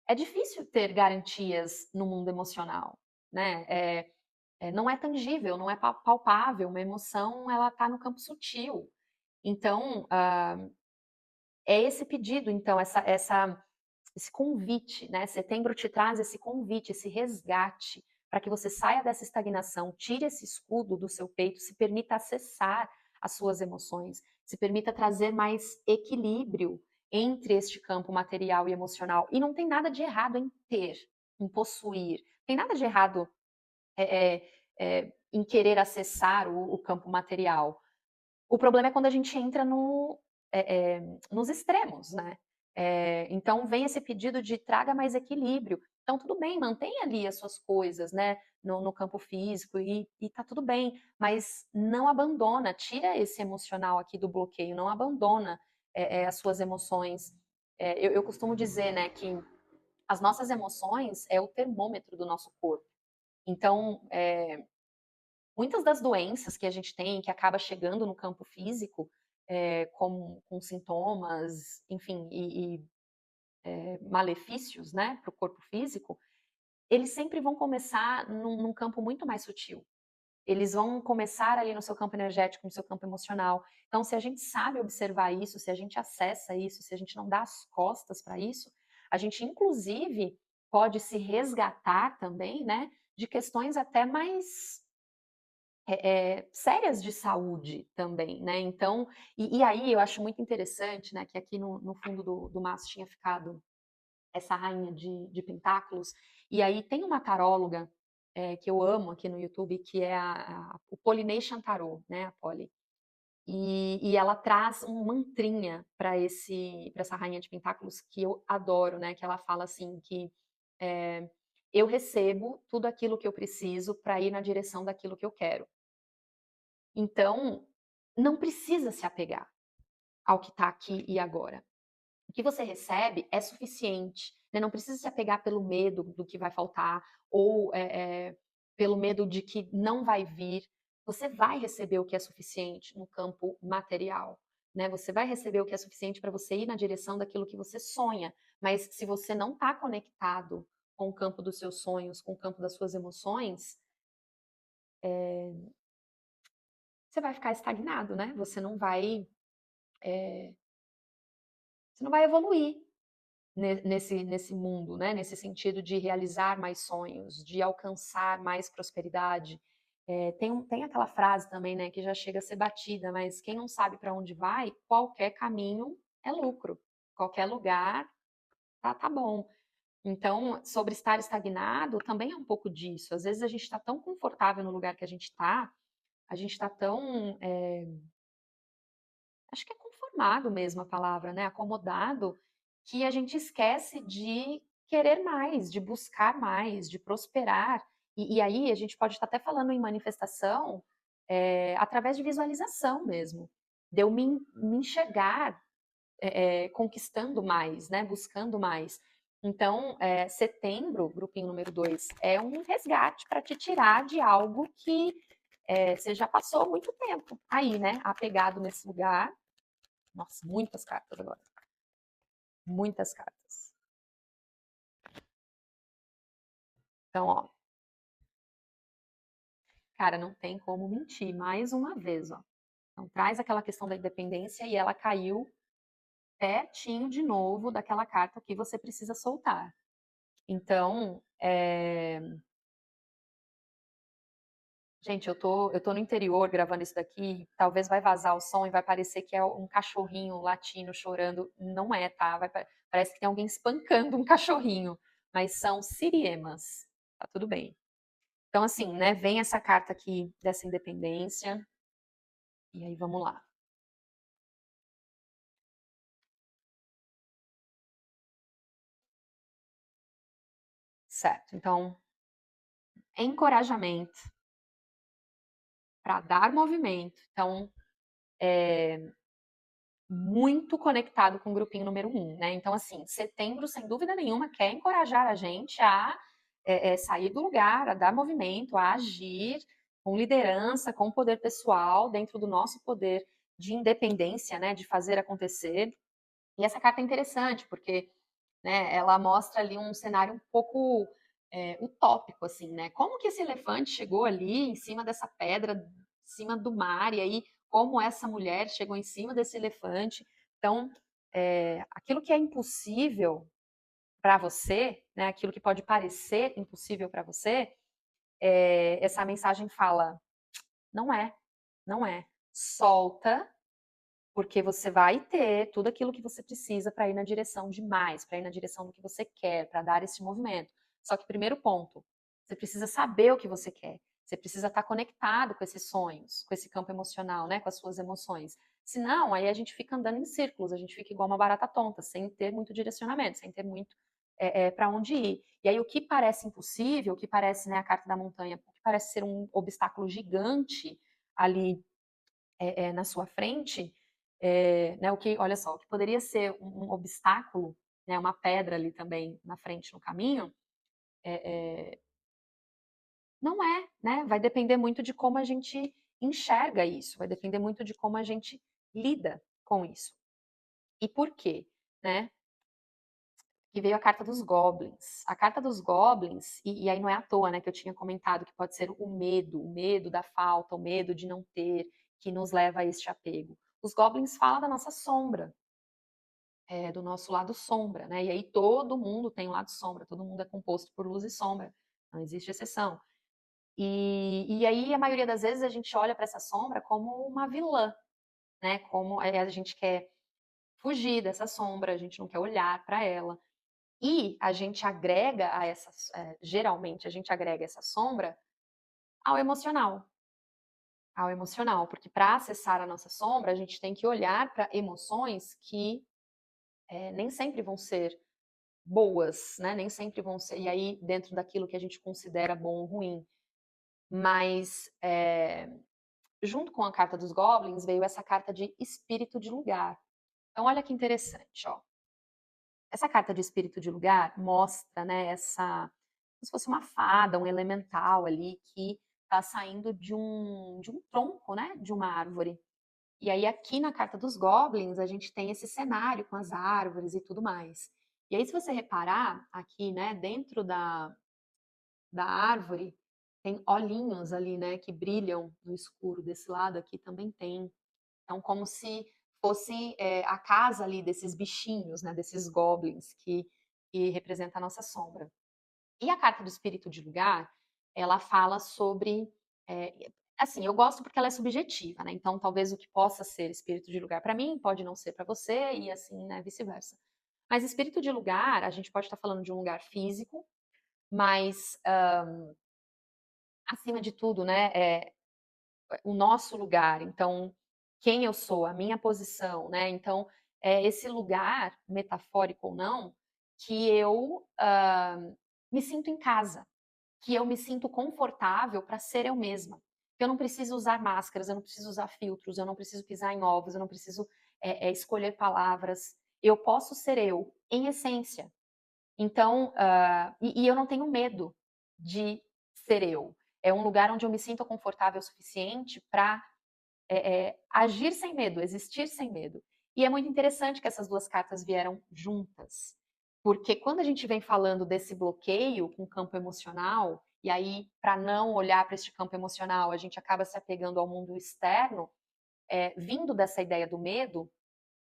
é difícil ter garantias no mundo emocional, né? Não é tangível, não é palpável, uma emoção, ela está no campo sutil. Então, é esse pedido, então, esse convite, né? Setembro te traz esse convite, esse resgate, para que você saia dessa estagnação, tire esse escudo do seu peito, se permita acessar as suas emoções, se permita trazer mais equilíbrio entre este campo material e emocional. E não tem nada de errado em ter, em possuir, não tem nada de errado em querer acessar o campo material. O problema é quando a gente entra nos extremos, né. Então vem esse pedido de traga mais equilíbrio. Então tudo bem, mantenha ali as suas coisas, né, no campo físico e tá tudo bem, mas não abandona, tira esse emocional aqui do bloqueio, não abandona, as suas emoções. Eu costumo dizer, né, que as nossas emoções é o termômetro do nosso corpo. Então, muitas das doenças que a gente tem, que acaba chegando no campo físico, com sintomas, enfim, malefícios, né, para o corpo físico, eles sempre vão começar num campo muito mais sutil. Eles vão começar ali no seu campo energético, no seu campo emocional. Então, se a gente sabe observar isso, se a gente acessa isso, se a gente não dá as costas para isso, a gente inclusive pode se resgatar também, né, de questões até mais sérias de saúde também, né? Então, e aí eu acho muito interessante, né, que aqui no fundo do maço tinha ficado essa rainha de pentáculos, e aí tem uma taróloga que eu amo aqui no YouTube, que é o Polynesian Tarot, né, a Polly. E ela traz um mantrinha para essa rainha de pentáculos que eu adoro, né? Que ela fala assim que é, eu recebo tudo aquilo que eu preciso para ir na direção daquilo que eu quero. Então, não precisa se apegar ao que está aqui e agora. O que você recebe é suficiente, né? Não precisa se apegar pelo medo do que vai faltar ou pelo medo de que não vai vir. Você vai receber o que é suficiente no campo material, né? Você vai receber o que é suficiente para você ir na direção daquilo que você sonha. Mas se você não está conectado com o campo dos seus sonhos, com o campo das suas emoções, você vai ficar estagnado, né? Você não vai evoluir nesse mundo, né? Nesse sentido de realizar mais sonhos, de alcançar mais prosperidade. Tem aquela frase também, né, que já chega a ser batida, mas quem não sabe para onde vai, qualquer caminho é lucro, qualquer lugar tá bom. Então, sobre estar estagnado, também é um pouco disso. Às vezes a gente está tão confortável no lugar que a gente está tão, acho que é conformado mesmo a palavra, né? Acomodado, que a gente esquece de querer mais, de buscar mais, de prosperar. E aí a gente pode estar até falando em manifestação através de visualização mesmo, de eu me enxergar conquistando mais, né? Buscando mais. Então, setembro, grupinho número 2, é um resgate para te tirar de algo que você já passou muito tempo aí, né? Apegado nesse lugar. Nossa, muitas cartas agora. Muitas cartas. Então, ó. Cara, não tem como mentir. Mais uma vez, ó. Então, traz aquela questão da independência e ela caiu pertinho de novo daquela carta que você precisa soltar. Então, gente, eu tô no interior gravando isso daqui, talvez vai vazar o som e vai parecer que é um cachorrinho latino chorando. Não é, tá? Parece que tem alguém espancando um cachorrinho, mas são siriemas. Tá tudo bem. Então, assim, né, vem essa carta aqui dessa independência, e aí vamos lá. Certo, então, encorajamento para dar movimento. Então, muito conectado com o grupinho número 1, né? Então, assim, setembro, sem dúvida nenhuma, quer encorajar a gente a sair do lugar, a dar movimento, a agir com liderança, com poder pessoal, dentro do nosso poder de independência, né? De fazer acontecer. E essa carta é interessante, porque né, ela mostra ali um cenário um pouco utópico, assim, né? Como que esse elefante chegou ali em cima dessa pedra, em cima do mar, e aí como essa mulher chegou em cima desse elefante. Então, aquilo que é impossível para você, né, aquilo que pode parecer impossível para você, essa mensagem fala, não é, não é. Solta, porque você vai ter tudo aquilo que você precisa para ir na direção de mais, para ir na direção do que você quer, para dar esse movimento. Só que primeiro ponto, você precisa saber o que você quer. Você precisa estar conectado com esses sonhos, com esse campo emocional, né, com as suas emoções. Senão, aí a gente fica andando em círculos, a gente fica igual uma barata tonta, sem ter muito direcionamento, sem ter muito para onde ir. E aí o que parece impossível, o que parece, né, a carta da montanha, o que parece ser um obstáculo gigante ali na sua frente, né, o que, olha só, o que poderia ser um obstáculo, né, uma pedra ali também na frente no caminho, não é, né? Vai depender muito de como a gente enxerga isso, vai depender muito de como a gente lida com isso. E por quê, né? Que veio a carta dos goblins. A carta dos goblins, e aí não é à toa, né, que eu tinha comentado que pode ser o medo da falta, o medo de não ter, que nos leva a este apego. Os goblins falam da nossa sombra, do nosso lado sombra, né? E aí todo mundo tem um lado sombra, todo mundo é composto por luz e sombra, não existe exceção. E aí, a maioria das vezes, a gente olha para essa sombra como uma vilã, né? Como a gente quer fugir dessa sombra, a gente não quer olhar para ela. E a gente agrega a essa, geralmente, a gente agrega essa sombra ao emocional. Ao emocional, porque para acessar a nossa sombra, a gente tem que olhar para emoções que nem sempre vão ser boas, né? Nem sempre vão ser. E aí, dentro daquilo que a gente considera bom ou ruim. Mas junto com a carta dos goblins veio essa carta de espírito de lugar. Então olha que interessante, ó. Essa carta de espírito de lugar mostra, né, essa como se fosse uma fada, um elemental ali que está saindo de um tronco, né, de uma árvore. E aí aqui na carta dos goblins a gente tem esse cenário com as árvores e tudo mais. E aí se você reparar aqui, né, dentro da árvore tem olhinhos ali, né, que brilham no escuro. Desse lado aqui também tem. Então, como se fosse a casa ali desses bichinhos, né, desses goblins que representa a nossa sombra. E a carta do espírito de lugar, ela fala sobre, assim, eu gosto porque ela é subjetiva, né? Então, talvez o que possa ser espírito de lugar para mim pode não ser para você e assim, né, vice-versa. Mas espírito de lugar, a gente pode estar falando de um lugar físico, mas acima de tudo, né, o nosso lugar. Então, quem eu sou, a minha posição, né? Então, é esse lugar, metafórico ou não, que eu me sinto em casa, que eu me sinto confortável para ser eu mesma. Eu não preciso usar máscaras, eu não preciso usar filtros, eu não preciso pisar em ovos, eu não preciso escolher palavras. Eu posso ser eu, em essência. Então, e eu não tenho medo de ser eu. É um lugar onde eu me sinto confortável o suficiente para agir sem medo, existir sem medo. E é muito interessante que essas duas cartas vieram juntas, porque quando a gente vem falando desse bloqueio com o campo emocional, e aí, para não olhar para este campo emocional, a gente acaba se apegando ao mundo externo, vindo dessa ideia do medo,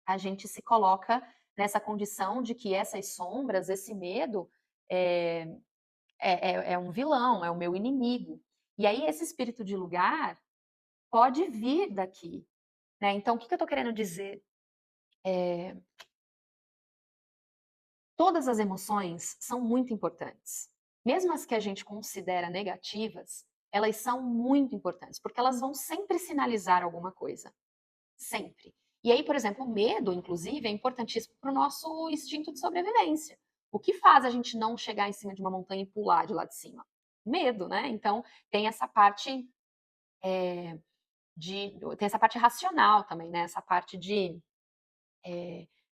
a gente se coloca nessa condição de que essas sombras, esse medo, é, é um vilão, é o meu inimigo. E aí, esse espírito de lugar pode vir daqui, né? Então, o que eu estou querendo dizer? Todas as emoções são muito importantes. Mesmo as que a gente considera negativas, elas são muito importantes, porque elas vão sempre sinalizar alguma coisa. Sempre. E aí, por exemplo, o medo, inclusive, é importantíssimo para o nosso instinto de sobrevivência. O que faz a gente não chegar em cima de uma montanha e pular de lá de cima? Medo, né? Então, tem essa parte tem essa parte racional também, né? Essa parte de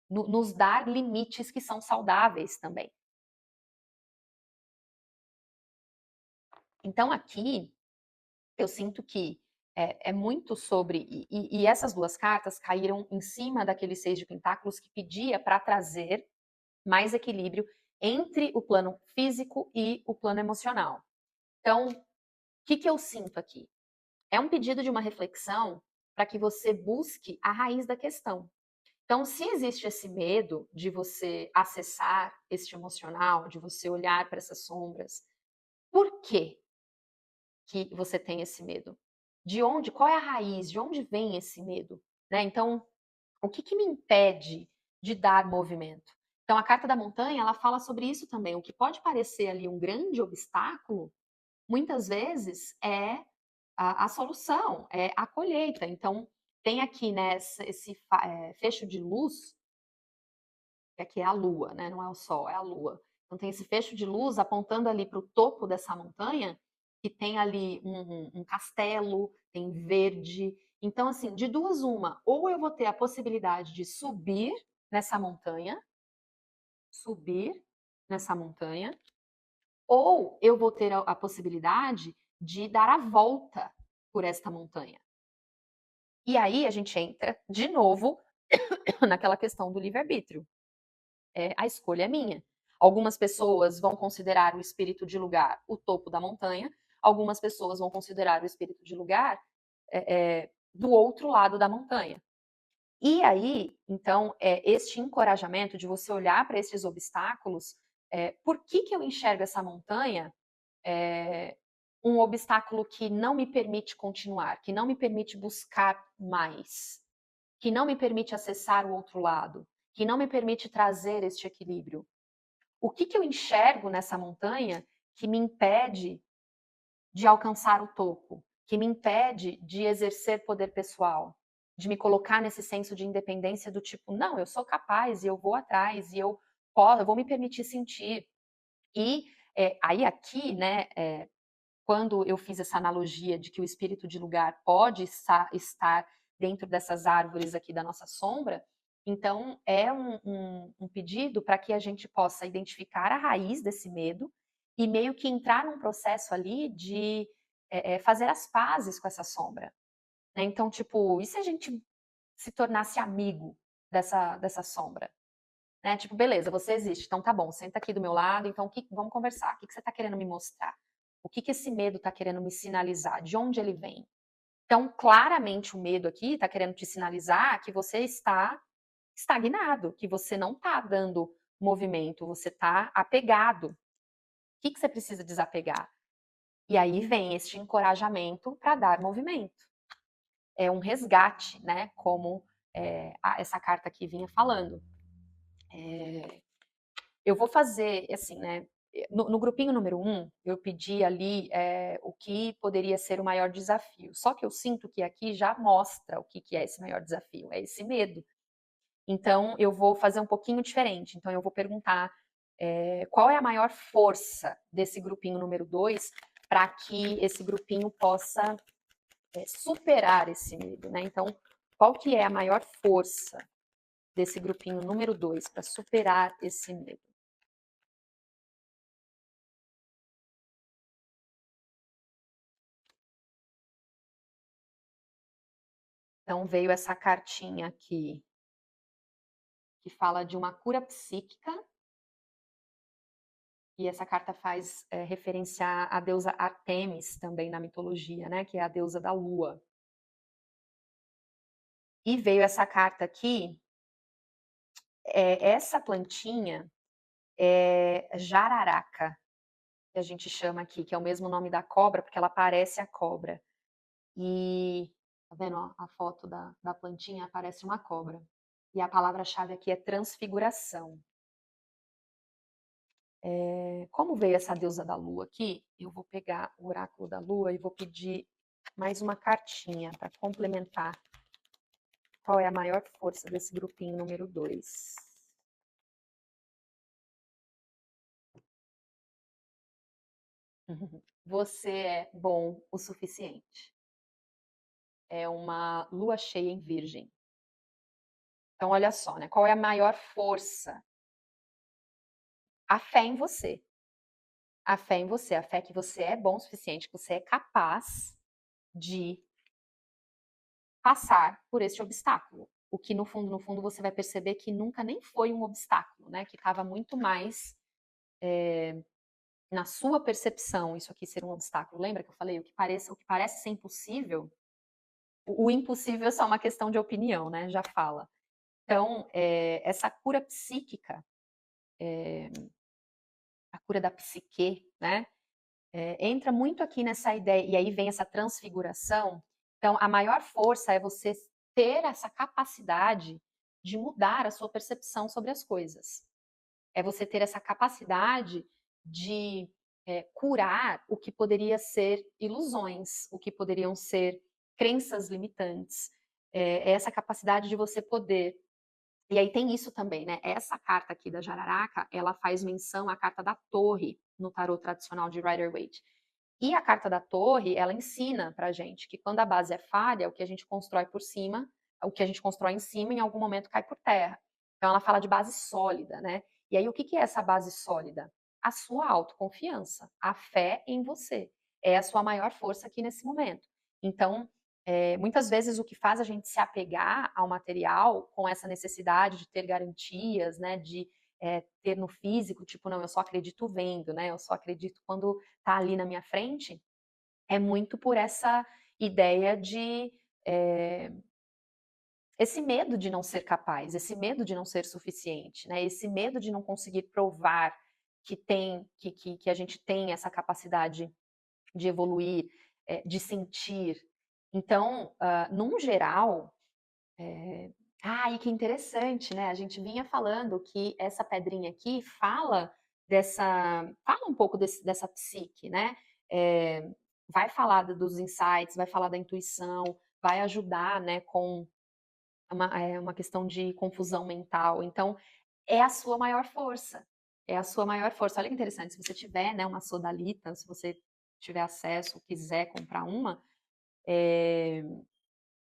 nos dar limites que são saudáveis também. Então, aqui, eu sinto que é muito sobre. E essas duas cartas caíram em cima daquele seis de pentáculos que pedia para trazer mais equilíbrio entre o plano físico e o plano emocional. Então, o que eu sinto aqui? É um pedido de uma reflexão para que você busque a raiz da questão. Então, se existe esse medo de você acessar este emocional, de você olhar para essas sombras, por quê que você tem esse medo? De onde, qual é a raiz? De onde vem esse medo? Né? Então, o que me impede de dar movimento? Então, a carta da montanha, ela fala sobre isso também. O que pode parecer ali um grande obstáculo, muitas vezes é a solução, é a colheita. Então, tem aqui, né, esse fecho de luz, que aqui é a lua, né, não é o sol, é a lua. Então tem esse fecho de luz apontando ali para o topo dessa montanha, que tem ali um castelo, tem verde. Então, assim, de duas uma, ou eu vou ter a possibilidade de nessa montanha, subir nessa montanha, ou eu vou ter a possibilidade de dar a volta por esta montanha. E aí a gente entra de novo naquela questão do livre-arbítrio. A escolha é minha. Algumas pessoas vão considerar o espírito de lugar o topo da montanha, algumas pessoas vão considerar o espírito de lugar do outro lado da montanha. E aí, então, este encorajamento de você olhar para esses obstáculos, por que eu enxergo essa montanha um obstáculo que não me permite continuar, que não me permite buscar mais, que não me permite acessar o outro lado, que não me permite trazer este equilíbrio? O que eu enxergo nessa montanha que me impede de alcançar o topo, que me impede de exercer poder pessoal, de me colocar nesse senso de independência do tipo, não, eu sou capaz e eu vou atrás e eu vou me permitir sentir. E aí aqui, né, quando eu fiz essa analogia de que o espírito de lugar pode estar dentro dessas árvores aqui da nossa sombra, então é um pedido para que a gente possa identificar a raiz desse medo e meio que entrar num processo ali de fazer as pazes com essa sombra. Né? Então, tipo, e se a gente se tornasse amigo dessa sombra? Né? Tipo, beleza, você existe, então tá bom, senta aqui do meu lado, então vamos conversar. O que você está querendo me mostrar? O que esse medo está querendo me sinalizar? De onde ele vem? Então, claramente, o medo aqui está querendo te sinalizar que você está estagnado, que você não está dando movimento, você está apegado. O que você precisa desapegar? E aí vem este encorajamento para dar movimento. É um resgate, né? Como essa carta aqui vinha falando. Eu vou fazer, assim, né? No grupinho número 1, eu pedi ali o que poderia ser o maior desafio. Só que eu sinto que aqui já mostra o que é esse maior desafio, é esse medo. Então, eu vou fazer um pouquinho diferente. Então, eu vou perguntar qual é a maior força desse grupinho número 2 para que esse grupinho possa superar esse medo, né? Então, qual que é a maior força desse grupinho número 2 para superar esse medo? Então, veio essa cartinha aqui, que fala de uma cura psíquica, e essa carta faz referenciar a deusa Artemis também na mitologia, né, que é a deusa da lua. E veio essa carta aqui, essa plantinha é jararaca, que a gente chama aqui, que é o mesmo nome da cobra, porque ela parece a cobra. E, tá vendo, ó, a foto da plantinha parece uma cobra. E a palavra-chave aqui é transfiguração. Como veio essa deusa da lua aqui, eu vou pegar o oráculo da lua e vou pedir mais uma cartinha para complementar qual é a maior força desse grupinho número 2. Você é bom o suficiente. É uma lua cheia em virgem. Então, olha só, né? Qual é a maior força? A fé em você. A fé em você, a fé que você é bom o suficiente, que você é capaz de passar por este obstáculo. O que no fundo, você vai perceber que nunca nem foi um obstáculo, né? Que estava muito mais na sua percepção isso aqui ser um obstáculo. Lembra que eu falei o que parece ser impossível? O impossível é só uma questão de opinião, né? Já fala. Então, essa cura psíquica, a cura da psique, né? Entra muito aqui nessa ideia, e aí vem essa transfiguração. Então, a maior força é você ter essa capacidade de mudar a sua percepção sobre as coisas. É você ter essa capacidade de curar o que poderia ser ilusões, o que poderiam ser crenças limitantes. É essa capacidade de você poder. E aí tem isso também, né? Essa carta aqui da Jararaca, ela faz menção à carta da Torre no tarô tradicional de Rider-Waite. E a carta da Torre, ela ensina pra gente que quando a base é falha, o que a gente constrói por cima, o que a gente constrói em cima, em algum momento cai por terra. Então ela fala de base sólida, né? E aí o que é essa base sólida? A sua autoconfiança, a fé em você. É a sua maior força aqui nesse momento. Então, muitas vezes o que faz a gente se apegar ao material com essa necessidade de ter garantias, né, de ter no físico, tipo, não, eu só acredito vendo, né, eu só acredito quando tá ali na minha frente, é muito por essa ideia de esse medo de não ser capaz, esse medo de não ser suficiente, né, esse medo de não conseguir provar que a gente tem essa capacidade de evoluir, de sentir. Então, num geral, e que interessante, né? A gente vinha falando que essa pedrinha aqui fala um pouco dessa psique, né? É, vai falar dos insights, vai falar da intuição, vai ajudar, né, com uma questão de confusão mental. Então, é a sua maior força. É a sua maior força. Olha que interessante, se você tiver, né, uma sodalita, se você tiver acesso, quiser comprar uma,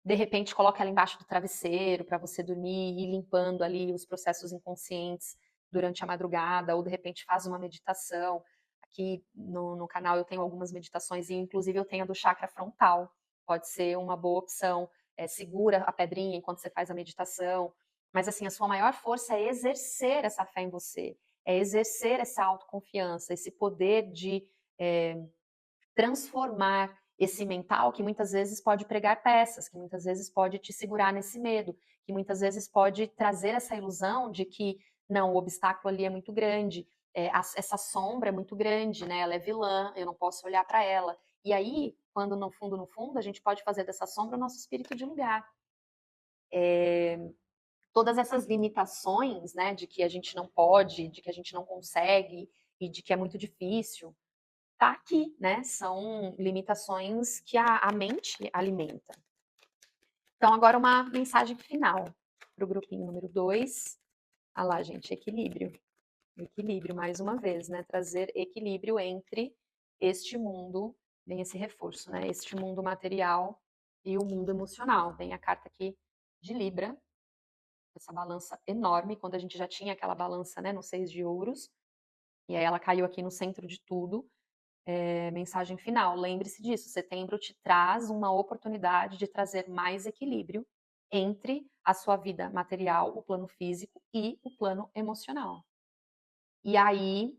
de repente coloca ela embaixo do travesseiro para você dormir e ir limpando ali os processos inconscientes durante a madrugada, ou de repente faz uma meditação. Aqui no canal eu tenho algumas meditações, e inclusive eu tenho a do chakra frontal, pode ser uma boa opção. Segura a pedrinha enquanto você faz a meditação. Mas assim, a sua maior força é exercer essa fé em você, é exercer essa autoconfiança, esse poder de transformar esse mental que muitas vezes pode pregar peças, que muitas vezes pode te segurar nesse medo, que muitas vezes pode trazer essa ilusão de que não, o obstáculo ali é muito grande, essa sombra é muito grande, né? Ela é vilã, eu não posso olhar para ela. E aí, quando no fundo, a gente pode fazer dessa sombra o nosso espírito de lugar. Todas essas limitações, né, de que a gente não pode, de que a gente não consegue e de que é muito difícil, tá aqui, né? São limitações que a mente alimenta. Então, agora uma mensagem final para o grupinho número 2. Ah lá, gente, equilíbrio. Equilíbrio, mais uma vez, né? Trazer equilíbrio entre este mundo, vem esse reforço, né? Este mundo material e o mundo emocional. Vem a carta aqui de Libra, essa balança enorme, quando a gente já tinha aquela balança, né, no 6 de ouros, e aí ela caiu aqui no centro de tudo. Mensagem final, lembre-se disso, setembro te traz uma oportunidade de trazer mais equilíbrio entre a sua vida material, o plano físico e o plano emocional. E aí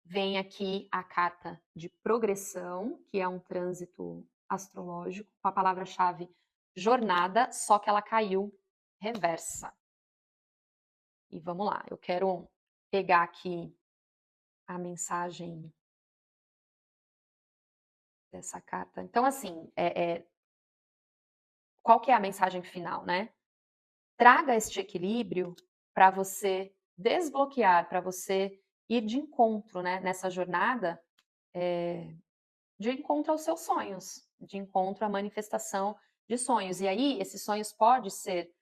vem aqui a carta de progressão, que é um trânsito astrológico, com a palavra-chave jornada, só que ela caiu reversa. E vamos lá, eu quero pegar aqui a mensagem dessa carta. Então, assim, qual que é a mensagem final, né? Traga este equilíbrio para você desbloquear, para você ir de encontro, né, nessa jornada, de encontro aos seus sonhos, de encontro à manifestação de sonhos. E aí, esses sonhos pode ser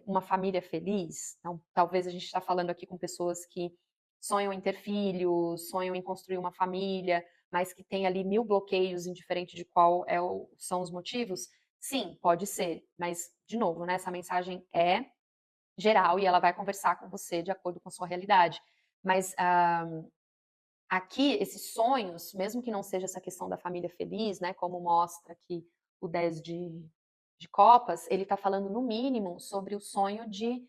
uma família feliz. Então, talvez a gente está falando aqui com pessoas que sonham em ter filhos, sonham em construir uma família, mas que tem ali 1000 bloqueios, indiferente de qual são os motivos. Sim, pode ser, mas, de novo, né, essa mensagem é geral e ela vai conversar com você de acordo com a sua realidade. Mas aqui, esses sonhos, mesmo que não seja essa questão da família feliz, né, como mostra aqui o 10 de copas, ele está falando, no mínimo, sobre o sonho de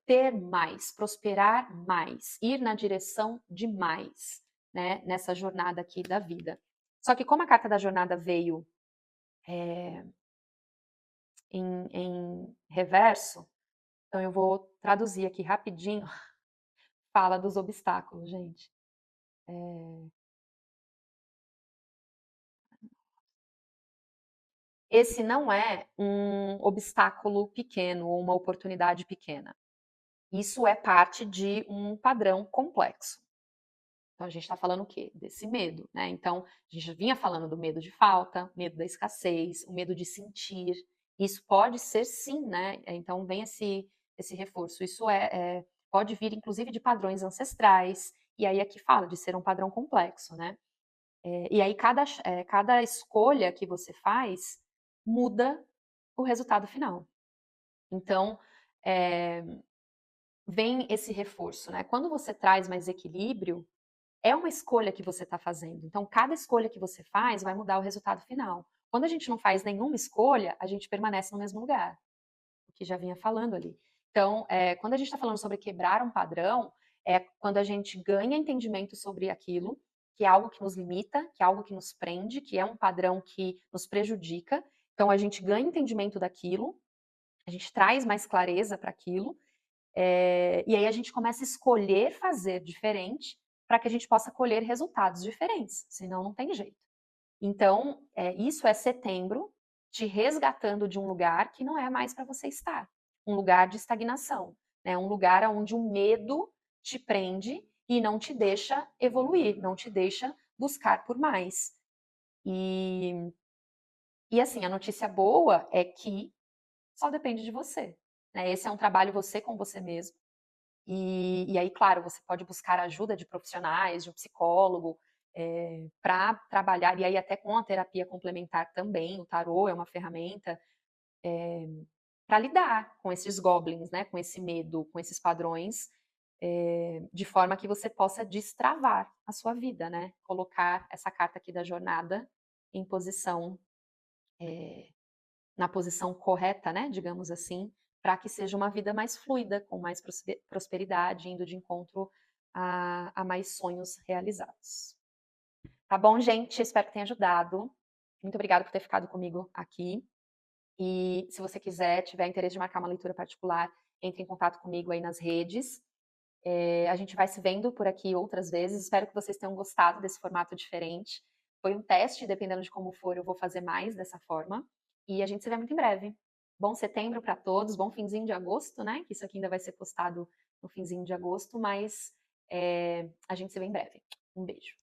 ter mais, prosperar mais, ir na direção de mais, né, nessa jornada aqui da vida. Só que como a carta da jornada veio em reverso, então eu vou traduzir aqui rapidinho, fala dos obstáculos, gente. Esse não é um obstáculo pequeno ou uma oportunidade pequena. Isso é parte de um padrão complexo. Então a gente está falando o quê? Desse medo, né? Então a gente vinha falando do medo de falta, medo da escassez, o medo de sentir. Isso pode ser sim, né? Então vem esse reforço. Isso pode vir inclusive de padrões ancestrais. E aí aqui fala de ser um padrão complexo, né? E aí cada escolha que você faz muda o resultado final. Então, é, vem esse reforço, né? Quando você traz mais equilíbrio, é uma escolha que você está fazendo. Então, cada escolha que você faz vai mudar o resultado final. Quando a gente não faz nenhuma escolha, a gente permanece no mesmo lugar, o que já vinha falando ali. Então, quando a gente está falando sobre quebrar um padrão, é quando a gente ganha entendimento sobre aquilo, que é algo que nos limita, que é algo que nos prende, que é um padrão que nos prejudica. Então, a gente ganha entendimento daquilo, a gente traz mais clareza para aquilo, e aí a gente começa a escolher fazer diferente para que a gente possa colher resultados diferentes, senão não tem jeito. Então, isso é setembro te resgatando de um lugar que não é mais para você estar, um lugar de estagnação, né? Um lugar onde o medo te prende e não te deixa evoluir, não te deixa buscar por mais. E assim, a notícia boa é que só depende de você, né? Esse é um trabalho você com você mesmo. E aí, claro, você pode buscar ajuda de profissionais, de um psicólogo, para trabalhar, e aí até com a terapia complementar também, o tarô é uma ferramenta para lidar com esses goblins, né, com esse medo, com esses padrões, de forma que você possa destravar a sua vida, né, colocar essa carta aqui da jornada em posição, na posição correta, né, digamos assim, para que seja uma vida mais fluida, com mais prosperidade, indo de encontro a mais sonhos realizados. Tá bom, gente? Espero que tenha ajudado. Muito obrigada por ter ficado comigo aqui. E se você quiser, tiver interesse de marcar uma leitura particular, entre em contato comigo aí nas redes. A gente vai se vendo por aqui outras vezes. Espero que vocês tenham gostado desse formato diferente. Foi um teste, dependendo de como for, eu vou fazer mais dessa forma. E a gente se vê muito em breve. Bom setembro para todos, bom finzinho de agosto, né? Que isso aqui ainda vai ser postado no finzinho de agosto, mas a gente se vê em breve. Um beijo.